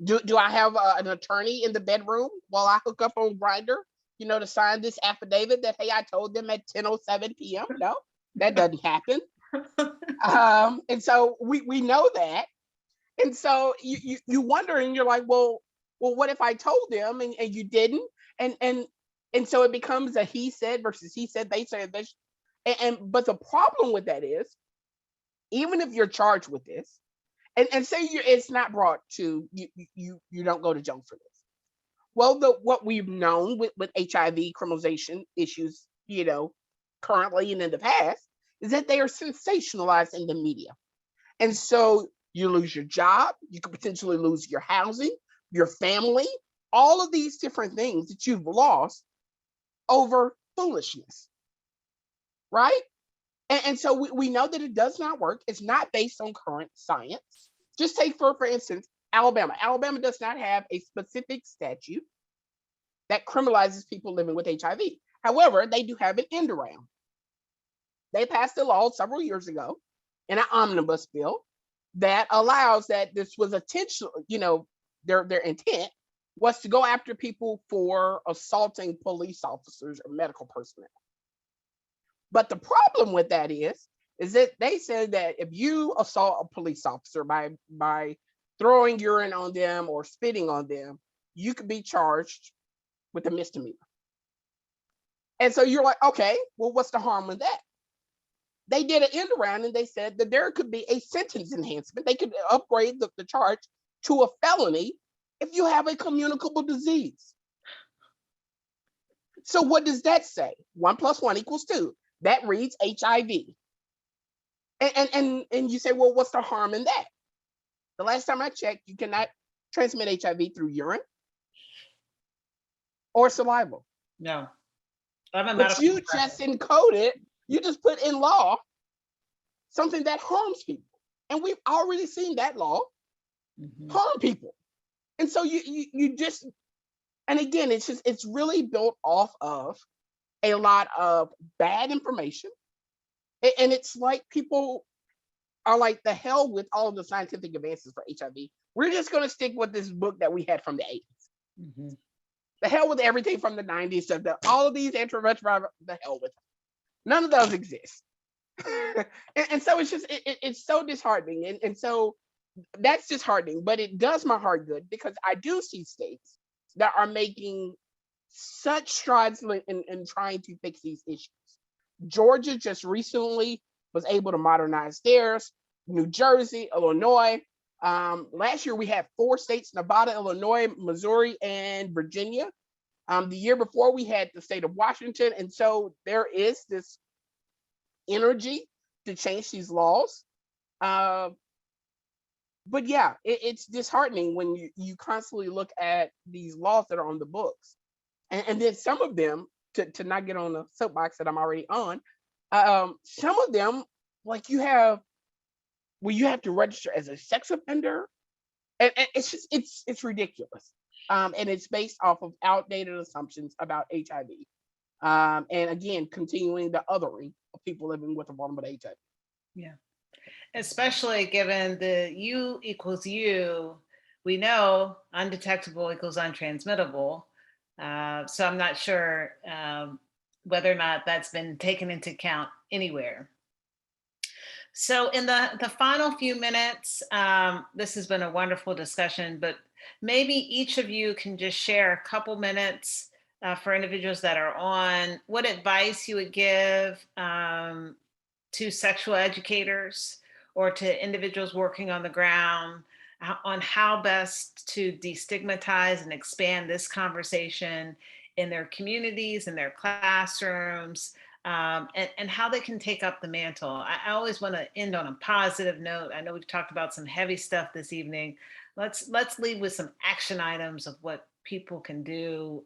Do I have an attorney in the bedroom while I hook up on Grindr, to sign this affidavit that, hey, I told them at 10:07 p.m.? No, that doesn't happen. And so we know that. And so you wonder, and you're like, well, what if I told them and you didn't? And so it becomes a he said versus he said, they said this. But the problem with that is, even if you're charged with this, and say it's not brought to you don't go to jail for this. Well, what we've known with HIV criminalization issues, currently and in the past, is that they are sensationalized in the media. And so you lose your job, you could potentially lose your housing, your family, all of these different things that you've lost over foolishness, right? And so we know that it does not work. It's not based on current science. Just take for instance, Alabama. Alabama does not have a specific statute that criminalizes people living with HIV. However, they do have an end around. They passed a law several years ago in an omnibus bill that allows that. This was intentional, their intent was to go after people for assaulting police officers or medical personnel. But the problem with that is that they said that if you assault a police officer by throwing urine on them or spitting on them, you could be charged with a misdemeanor. And so you're like, okay, well, what's the harm in that? They did an end around and they said that there could be a sentence enhancement. They could upgrade the charge to a felony if you have a communicable disease. So what does that say? 1 + 1 = 2. That reads HIV. And you say, well, what's the harm in that? The last time I checked, you cannot transmit HIV through urine or saliva. No. But you just encoded, you just put in law something that harms people. And we've already seen that law harm people. And so you just, and again, it's really built off of a lot of bad information. And it's like people are like, the hell with all of the scientific advances for HIV. We're just going to stick with this book that we had from the 80s. The hell with everything from the 90s. All of these antiretrovirals, the hell with them. None of those exist. and so it's just, it's so disheartening. And so that's disheartening, but it does my heart good because I do see states that are making such strides in trying to fix these issues. Georgia just recently was able to modernize theirs. New Jersey, Illinois. Last year we had 4 states: Nevada, Illinois, Missouri, and Virginia. The year before we had the state of Washington. And so there is this energy to change these laws. But yeah, it's disheartening when you constantly look at these laws that are on the books. And then some of them, to not get on the soapbox that I'm already on, some of them, like you have to register as a sex offender. And it's just, it's ridiculous. And it's based off of outdated assumptions about HIV. And again, continuing the othering of people living with a vulnerable HIV. Yeah. Especially given the U = U, we know undetectable = untransmittable. So I'm not sure whether or not that's been taken into account anywhere. So in the final few minutes, this has been a wonderful discussion, but maybe each of you can just share a couple minutes for individuals that are on what advice you would give to sexual educators or to individuals working on the ground on how best to destigmatize and expand this conversation in their communities, in their classrooms, and how they can take up the mantle. I always want to end on a positive note. I know we've talked about some heavy stuff this evening. Let's leave with some action items of what people can do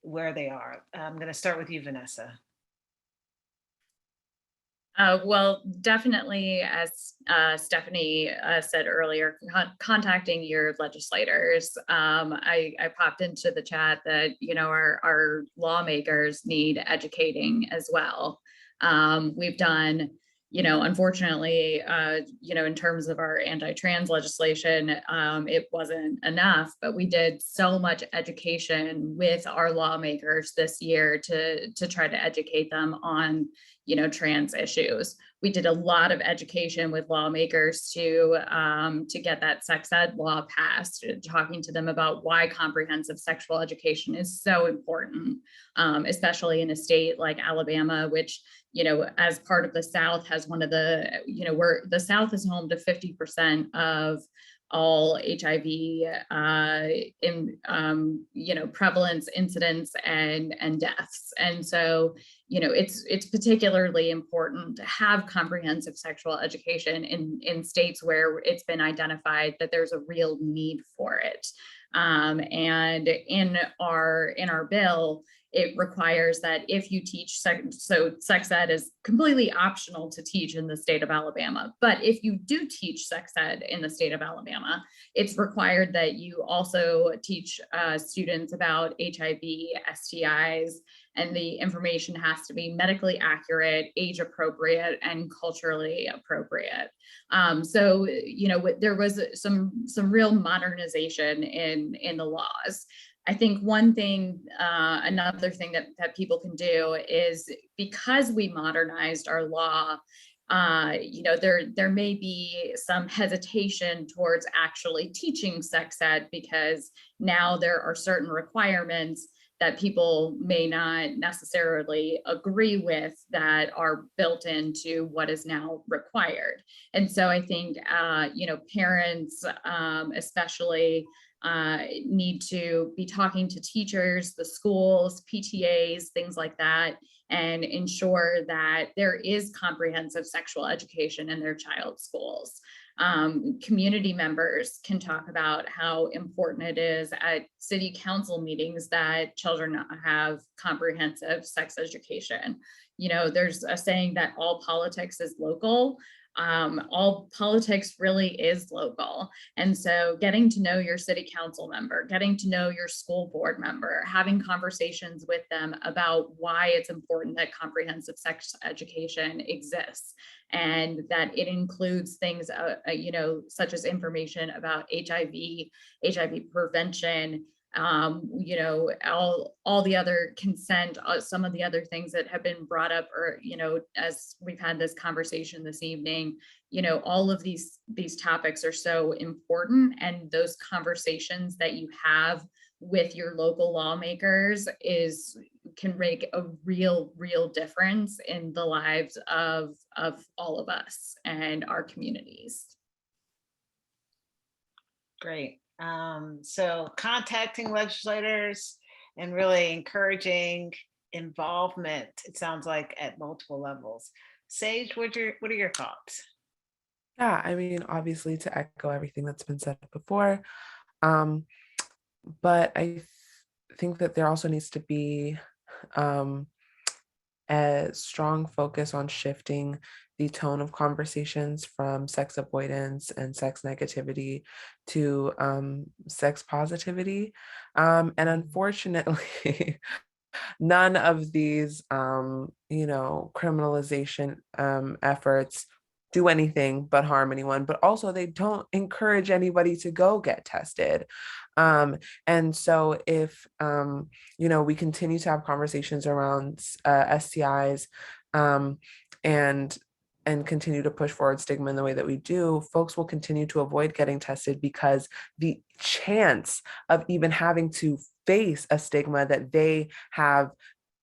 where they are. I'm going to start with you, Vanessa. Well, definitely, as Stephanie said earlier, contacting your legislators. I popped into the chat that, our lawmakers need educating as well. We've done, unfortunately, in terms of our anti-trans legislation, it wasn't enough, but we did so much education with our lawmakers this year to try to educate them on trans issues. We did a lot of education with lawmakers to get that sex ed law passed, talking to them about why comprehensive sexual education is so important, especially in a state like Alabama, which, as part of the South has one of the, where the South is home to 50% of all HIV prevalence, incidence, and deaths. And so, it's particularly important to have comprehensive sexual education in states where it's been identified that there's a real need for it. And in our bill, it requires that if you teach sex ed is completely optional to teach in the state of Alabama. But if you do teach sex ed in the state of Alabama, it's required that you also teach students about HIV, STIs, and the information has to be medically accurate, age appropriate, and culturally appropriate. So, there was some real modernization in the laws. I think another thing that people can do is, because we modernized our law, there may be some hesitation towards actually teaching sex ed, because now there are certain requirements that people may not necessarily agree with that are built into what is now required. And so I think, parents, especially, need to be talking to teachers, the schools, PTAs, things like that, and ensure that there is comprehensive sexual education in their child's schools. Community members can talk about how important it is at city council meetings that children have comprehensive sex education. There's a saying that all politics is local. All politics really is local. And so getting to know your city council member, getting to know your school board member, having conversations with them about why it's important that comprehensive sex education exists, and that it includes things, such as information about HIV prevention, all the other consent, some of the other things that have been brought up, or, as we've had this conversation this evening, all of these topics are so important, and those conversations that you have with your local lawmakers can make a real difference in the lives of all of us and our communities. Great. So contacting legislators and really encouraging involvement, it sounds like, at multiple levels. Sage, what are your thoughts? Yeah, I mean, obviously, to echo everything that's been said before, but I think that there also needs to be a strong focus on shifting the tone of conversations from sex avoidance and sex negativity to sex positivity. And unfortunately, none of these, criminalization efforts do anything but harm anyone, but also they don't encourage anybody to go get tested. And so if, we continue to have conversations around STIs, and continue to push forward stigma in the way that we do, folks will continue to avoid getting tested because the chance of even having to face a stigma that they have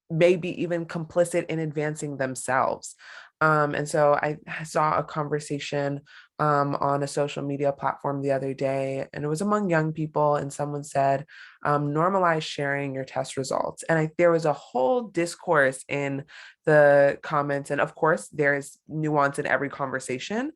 maybe even complicit in advancing themselves. And so I saw a conversation on a social media platform the other day, and it was among young people, and someone said, normalize sharing your test results. And there was a whole discourse in the comments, and of course, there's nuance in every conversation.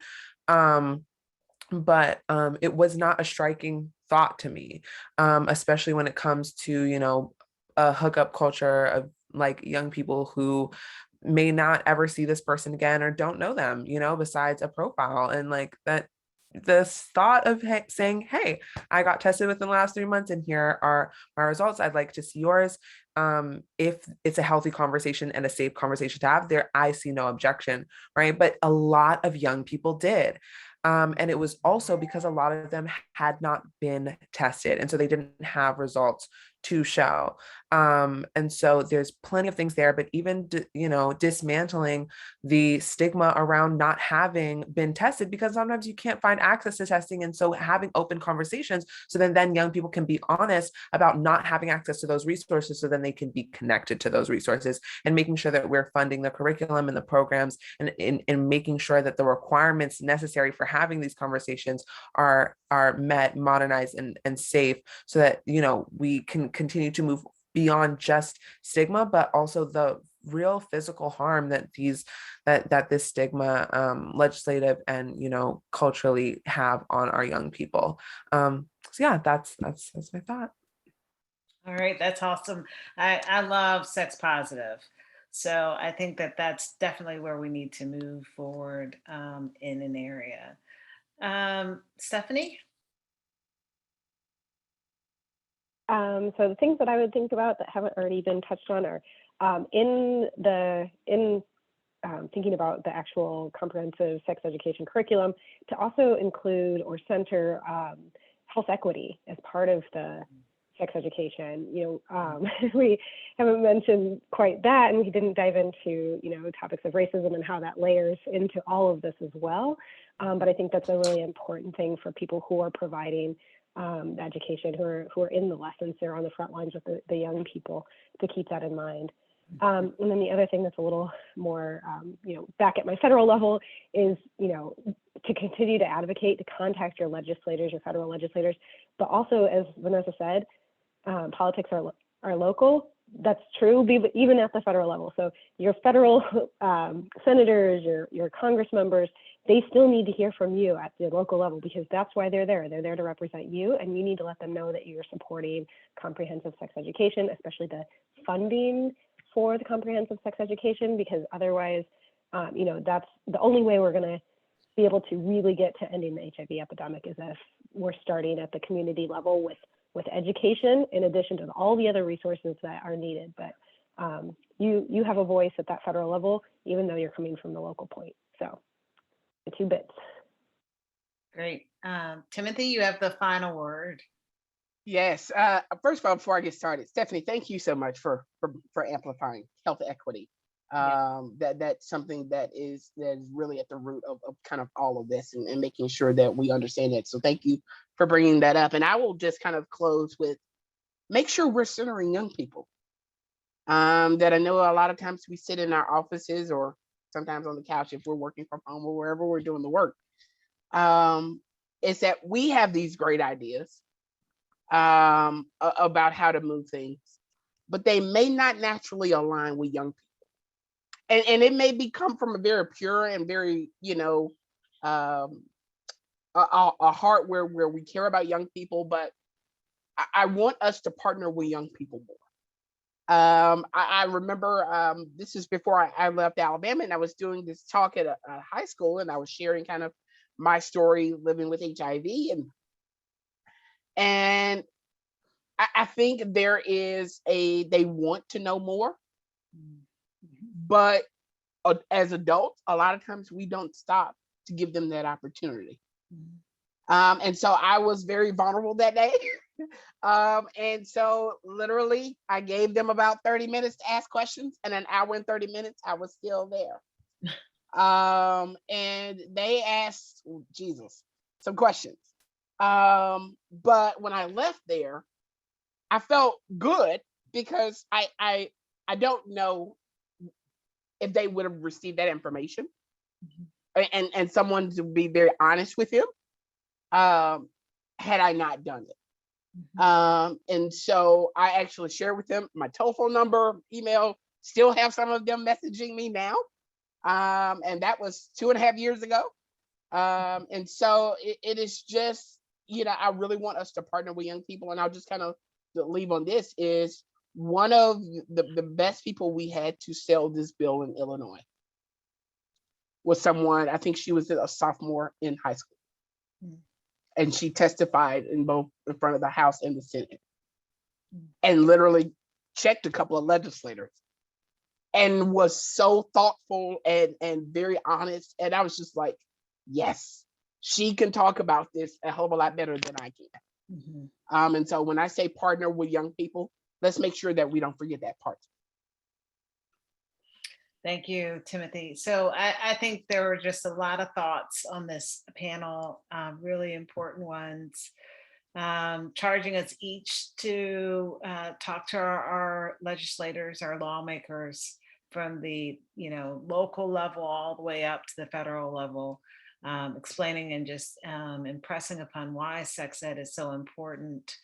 But it was not a striking thought to me, especially when it comes to, a hookup culture of like young people who may not ever see this person again or don't know them, besides a profile. And like that, the thought of saying, hey, I got tested within the last 3 months and here are my results, I'd like to see yours. If it's a healthy conversation and a safe conversation to have there, I see no objection, right? But a lot of young people did. And it was also because a lot of them had not been tested. And so they didn't have results to show. And so there's plenty of things there, but even, dismantling the stigma around not having been tested, because sometimes you can't find access to testing. And so having open conversations so then young people can be honest about not having access to those resources, so then they can be connected to those resources, and making sure that we're funding the curriculum and the programs, and in making sure that the requirements necessary for having these conversations are met, modernized, and safe, so that we can continue to move beyond just stigma, but also the real physical harm that this stigma, legislative and culturally, have on our young people. So yeah, that's my thought. All right, that's awesome. I love sex positive. So I think that that's definitely where we need to move forward in an area. Stephanie? So the things that I would think about that haven't already been touched on are thinking about the actual comprehensive sex education curriculum, to also include or center health equity as part of the sex education. We haven't mentioned quite that, and we didn't dive into topics of racism and how that layers into all of this as well. But I think that's a really important thing for people who are providing the education, who are in the lessons, they're on the front lines with the young people, to keep that in mind. And then the other thing that's a little more, back at my federal level is, to continue to advocate, to contact your legislators, your federal legislators, but also, as Vanessa said, politics are local. That's true, even at the federal level. So your federal senators, your Congress members, they still need to hear from you at the local level, because that's why they're there. They're there to represent you, and you need to let them know that you're supporting comprehensive sex education, especially the funding for the comprehensive sex education, because otherwise, that's the only way we're going to be able to really get to ending the HIV epidemic, is if we're starting at the community level with education, in addition to all the other resources that are needed. But you have a voice at that federal level, even though you're coming from the local point. So the 2 bits. Great. Timothy, you have the final word. Yes. First of all, before I get started, Stephanie, thank you so much for amplifying health equity. That's something that is really at the root of kind of all of this, and making sure that we understand that. So thank you for bringing that up. And I will just kind of close with, make sure we're centering young people. That I know a lot of times we sit in our offices, or sometimes on the couch if we're working from home, or wherever we're doing the work. Is that we have these great ideas about how to move things, but they may not naturally align with young people. And it may come from a very pure and very, a heart where we care about young people, but I want us to partner with young people more. I remember this is before I left Alabama, and I was doing this talk at a high school, and I was sharing kind of my story living with HIV, and I think there is they want to know more, but as adults, a lot of times we don't stop to give them that opportunity. And so I was very vulnerable that day. And so literally I gave them about 30 minutes to ask questions, and an hour and 30 minutes, I was still there. And they asked some questions. But when I left there, I felt good, because I don't know if they would have received that information, and someone to be very honest with him, had I not done it. And so I actually shared with them my telephone number, email, still have some of them messaging me now. And that was 2.5 years ago. And so it is just, I really want us to partner with young people. And I'll just kind of leave on this, is one of the best people we had to sell this bill in Illinois was someone, I think she was a sophomore in high school. And she testified in front of the House and the Senate, and literally checked a couple of legislators, and was so thoughtful and very honest. And I was just like, yes, she can talk about this a hell of a lot better than I can. Mhm. And so when I say partner with young people, let's make sure that we don't forget that part. Thank you, Timothy. So I think there were just a lot of thoughts on this panel, really important ones, charging us each to talk to our legislators, our lawmakers from the local level all the way up to the federal level, explaining and just impressing upon why sex ed is so important.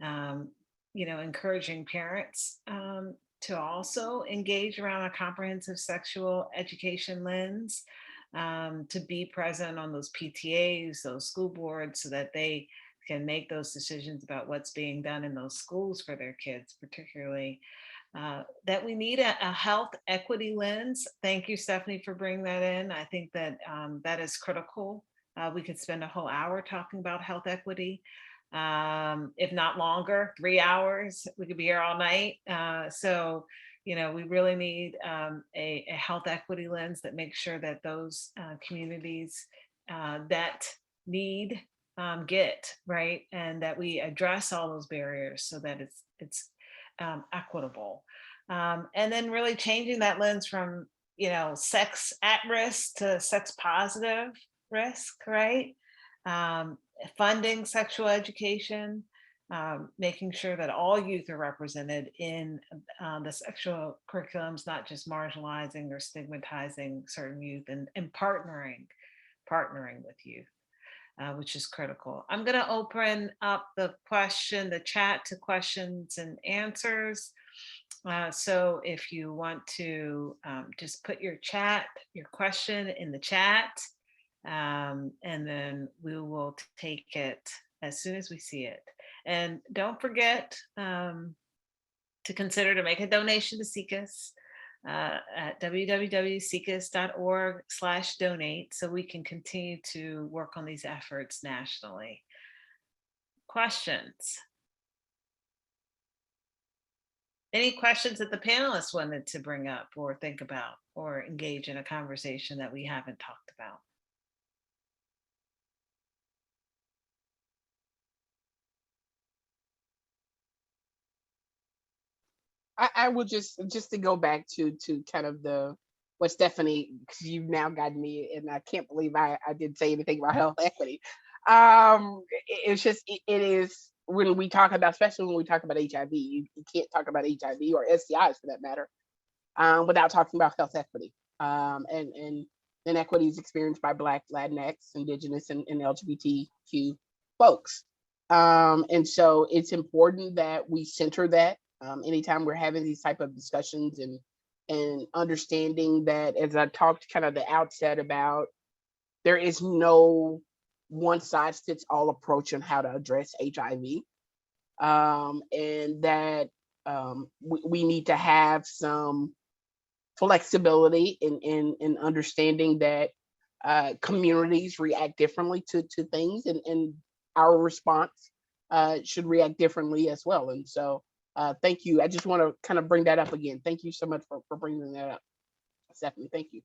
Um, encouraging parents to also engage around a comprehensive sexual education lens, to be present on those PTAs, those school boards, so that they can make those decisions about what's being done in those schools for their kids, particularly. That we need a health equity lens. Thank you, Stephanie, for bringing that in. I think that that is critical. We could spend a whole hour talking about health equity, if not longer, 3 hours. We could be here all night. So, we really need a health equity lens that makes sure that those communities that need get right, and that we address all those barriers so that it's equitable, and then really changing that lens from sex at risk to sex positive risk, right? um, Funding sexual education, making sure that all youth are represented in the sexual curriculums, not just marginalizing or stigmatizing certain youth, and partnering with youth, which is critical. I'm going to open up the chat to questions and answers. So if you want to just put your question in the chat, and then we will take it as soon as we see it. And don't forget to consider to make a donation to SIECUS at www.siecus.org/donate, so we can continue to work on these efforts nationally. Questions? Any questions that the panelists wanted to bring up or think about or engage in a conversation that we haven't talked about? I will just to go back to kind of what Stephanie, because you've now gotten me, and I can't believe I didn't say anything about health equity. It's just it is when we talk about, especially when we talk about HIV, you can't talk about HIV or STIs for that matter, without talking about health equity, and inequities experienced by Black, Latinx, Indigenous, and LGBTQ folks. And so it's important that we center that anytime we're having these type of discussions, and understanding that, as I talked kind of the outset about, there is no one size fits all approach on how to address HIV, and that we need to have some flexibility in understanding that communities react differently to things, and our response should react differently as well. And so thank you. I just want to kind of bring that up again. Thank you so much for bringing that up, Stephanie. Thank you.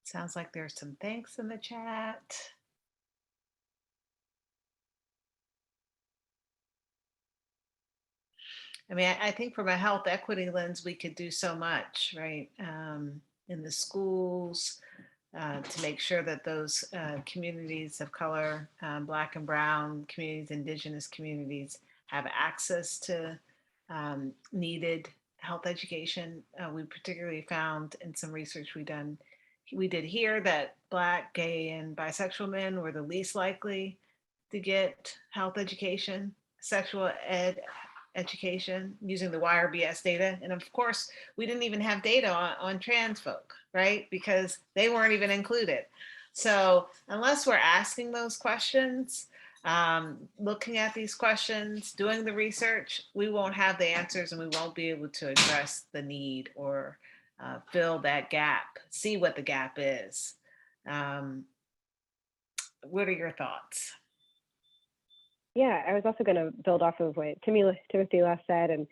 Sounds like there's some thanks in the chat. I mean, I think from a health equity lens, we could do so much, right? In the schools, to make sure that those communities of color, Black and Brown communities, Indigenous communities, have access to needed health education. We particularly found in some research we did here, that Black, gay, and bisexual men were the least likely to get health education, sexual ed education, using the YRBS data. And of course, we didn't even have data on trans folk, right? Because they weren't even included. So unless we're asking those questions, looking at these questions, doing the research, we won't have the answers, and we won't be able to address the need or fill that gap, see what the gap is. What are your thoughts? Yeah, I was also going to build off of what Timothy last said, and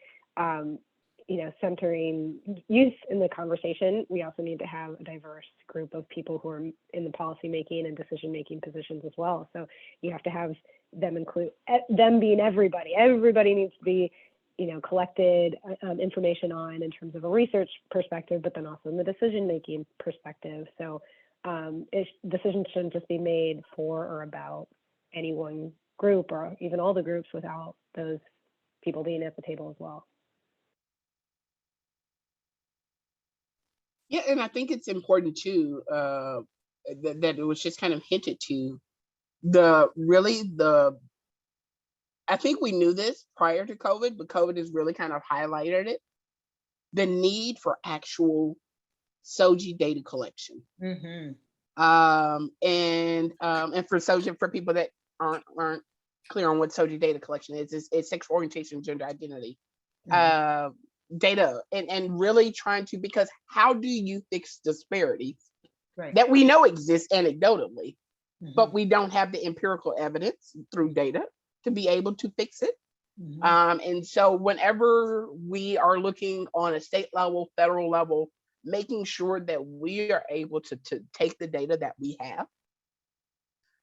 centering youth in the conversation, we also need to have a diverse group of people who are in the policymaking and decision-making positions as well. So you have to have them include them being everybody. Everybody needs to be, collected information on in terms of a research perspective, but then also in the decision-making perspective. So decisions shouldn't just be made for or about any one group or even all the groups without those people being at the table as well. Yeah, and I think it's important too that it was just kind of hinted to I think we knew this prior to COVID, but COVID has really kind of highlighted it. The need for actual SOGI data collection. Mm-hmm. And for SOGI, for people that aren't clear on what SOGI data collection is, it's sexual orientation, gender identity. Mm-hmm. Data and really trying to, because how do you fix disparities that we know exist anecdotally, but we don't have the empirical evidence through data to be able to fix it? And so whenever we are looking on a state level, federal level, making sure that we are able to take the data that we have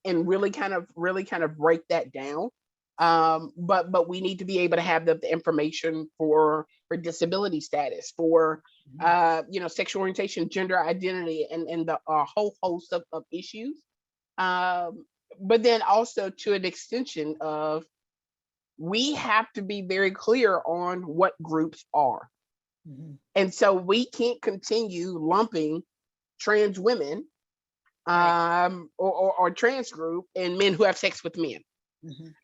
and really kind of break that down. But we need to be able to have the information for disability status, for sexual orientation, gender identity, and the whole host of issues. But then also to an extension of, we have to be very clear on what groups are. And so we can't continue lumping trans women or trans group and men who have sex with men.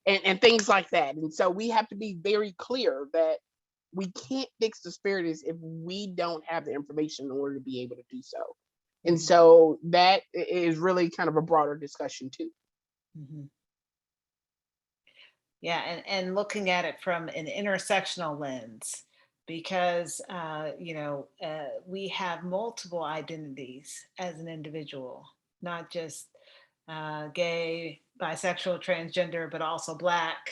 And things like that. And so we have to be very clear that we can't fix disparities if we don't have the information in order to be able to do so. And so that is really kind of a broader discussion too. Yeah, and looking at it from an intersectional lens, because we have multiple identities as an individual, not just gay, bisexual, transgender, but also Black,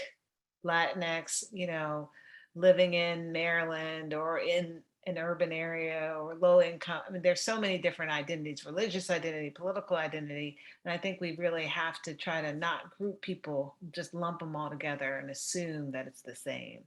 Latinx, living in Maryland or in an urban area or low income. I mean, there's so many different identities: religious identity, political identity. And I think we really have to try to not group people, just lump them all together and assume that it's the same.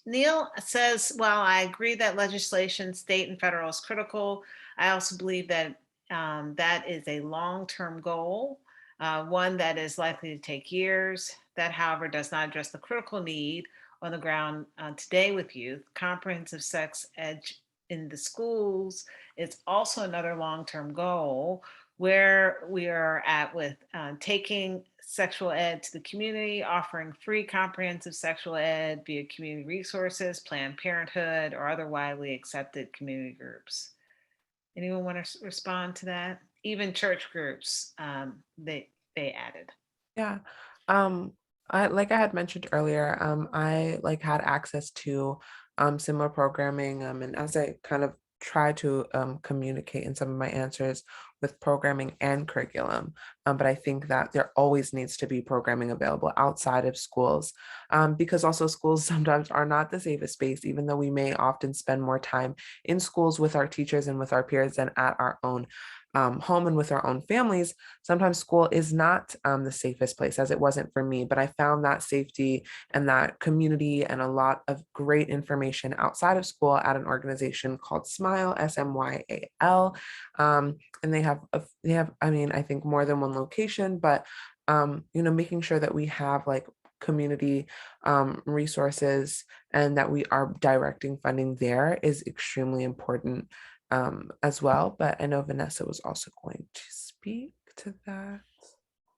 Neil says, while I agree that legislation, state and federal, is critical, I also believe that that is a long-term goal, one that is likely to take years. That, however, does not address the critical need on the ground today with youth. Comprehensive sex ed in the schools is also another long-term goal, where we are at with taking sexual ed to the community, offering free comprehensive sexual ed via community resources, Planned Parenthood, or other widely accepted community groups. Anyone want to respond to that? Even church groups, they added. Yeah. Like I had mentioned earlier, I had access to similar programming, and as I kind of try to communicate in some of my answers with programming and curriculum, but I think that there always needs to be programming available outside of schools, because also schools sometimes are not the safest space, even though we may often spend more time in schools with our teachers and with our peers than at our own home and with our own families. Sometimes school is not the safest place, as it wasn't for me, but I found that safety and that community and a lot of great information outside of school at an organization called Smile, SMYAL. And they have, I think more than one location, but making sure that we have community resources and that we are directing funding there is extremely important as well. But I know Vanessa was also going to speak to that.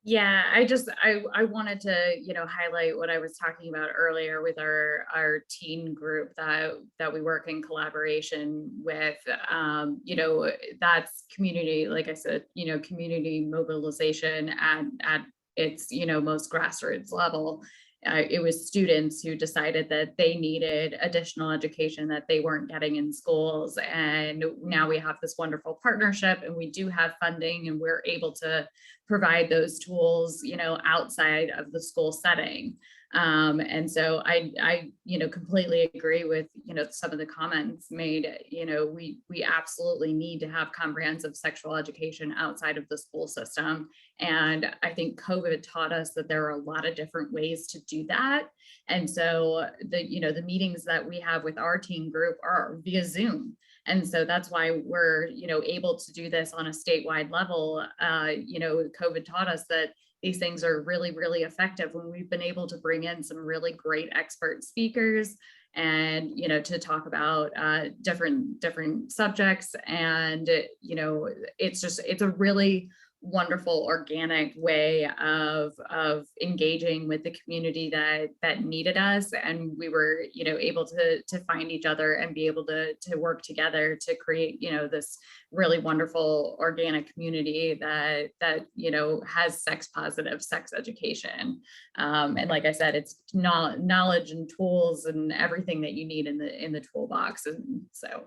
Yeah, I wanted to, highlight what I was talking about earlier with our teen group that we work in collaboration with. That's community, like I said, community mobilization at its, most grassroots level. It was students who decided that they needed additional education that they weren't getting in schools. And now we have this wonderful partnership, and we do have funding, and we're able to provide those tools, outside of the school setting. And so I completely agree with, some of the comments made. We absolutely need to have comprehensive sexual education outside of the school system. And I think COVID taught us that there are a lot of different ways to do that. And so the meetings that we have with our team group are via Zoom. And so that's why we're, able to do this on a statewide level. COVID taught us that these things are really, really effective when we've been able to bring in some really great expert speakers and, to talk about different subjects. And, it's a really wonderful organic way of engaging with the community that needed us, and we were able to find each other and be able to work together to create this really wonderful organic community that has sex positive sex education, and like I said, it's knowledge and tools and everything that you need in the toolbox. And so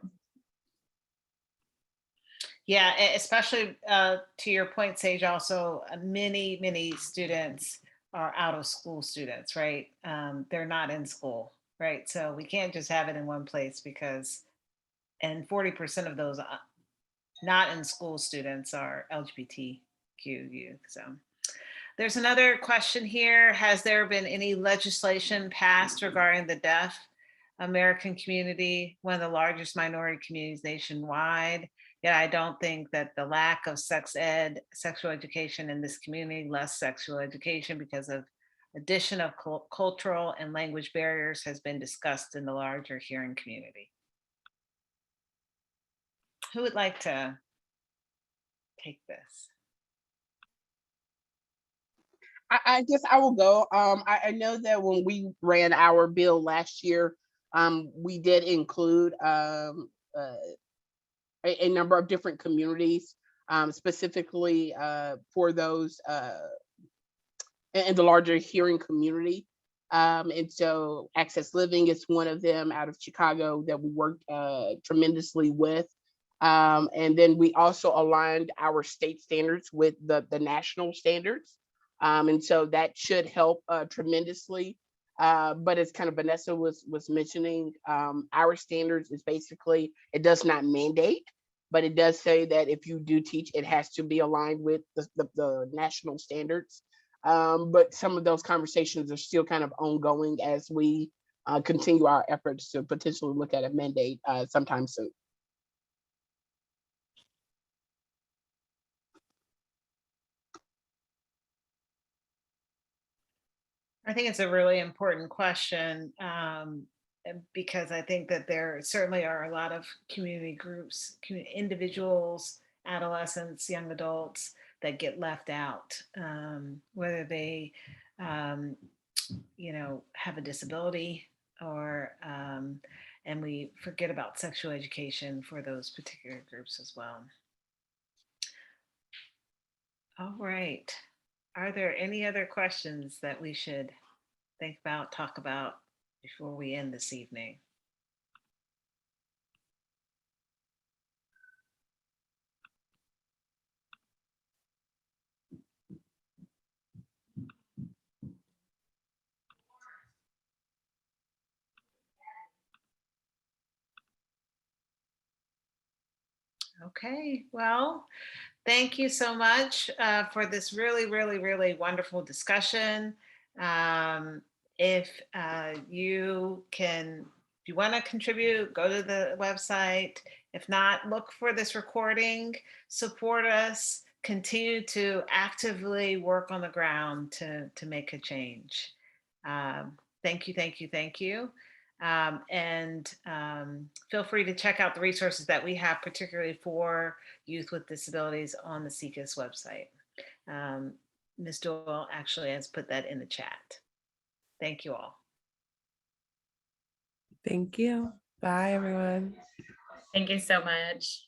yeah, especially to your point, Sage, also many students are out of school students, right? They're not in school, right? So we can't just have it in one place and 40% of those not in school students are LGBTQ youth. So there's another question here. Has there been any legislation passed regarding the deaf American community, one of the largest minority communities nationwide? Yet I don't think that the lack of sexual education in this community, less sexual education because of addition of cultural and language barriers has been discussed in the larger hearing community. Who would like to take this? I guess I will go. I know that when we ran our bill last year, we did include a number of different communities, specifically for those in the larger hearing community. And so Access Living is one of them out of Chicago that we worked tremendously with. And then we also aligned our state standards with the national standards. And so that should help tremendously. But as kind of Vanessa was mentioning, our standards is basically, it does not mandate, but it does say that if you do teach, it has to be aligned with the national standards. But some of those conversations are still kind of ongoing as we continue our efforts to potentially look at a mandate sometime soon. I think it's a really important question because I think that there certainly are a lot of community groups, individuals, adolescents, young adults that get left out, whether they, have a disability or, and we forget about sexual education for those particular groups as well. All right. Are there any other questions that we should think about, talk about before we end this evening? Okay, well, thank you so much for this really, really, really wonderful discussion. If you want to contribute, go to the website. If not, look for this recording, support us, continue to actively work on the ground to make a change. Thank you, thank you, thank you. And feel free to check out the resources that we have, particularly for youth with disabilities, on the SIECUS website. Ms. Doyle actually has put that in the chat. Thank you all. Thank you. Bye, everyone. thank you so much.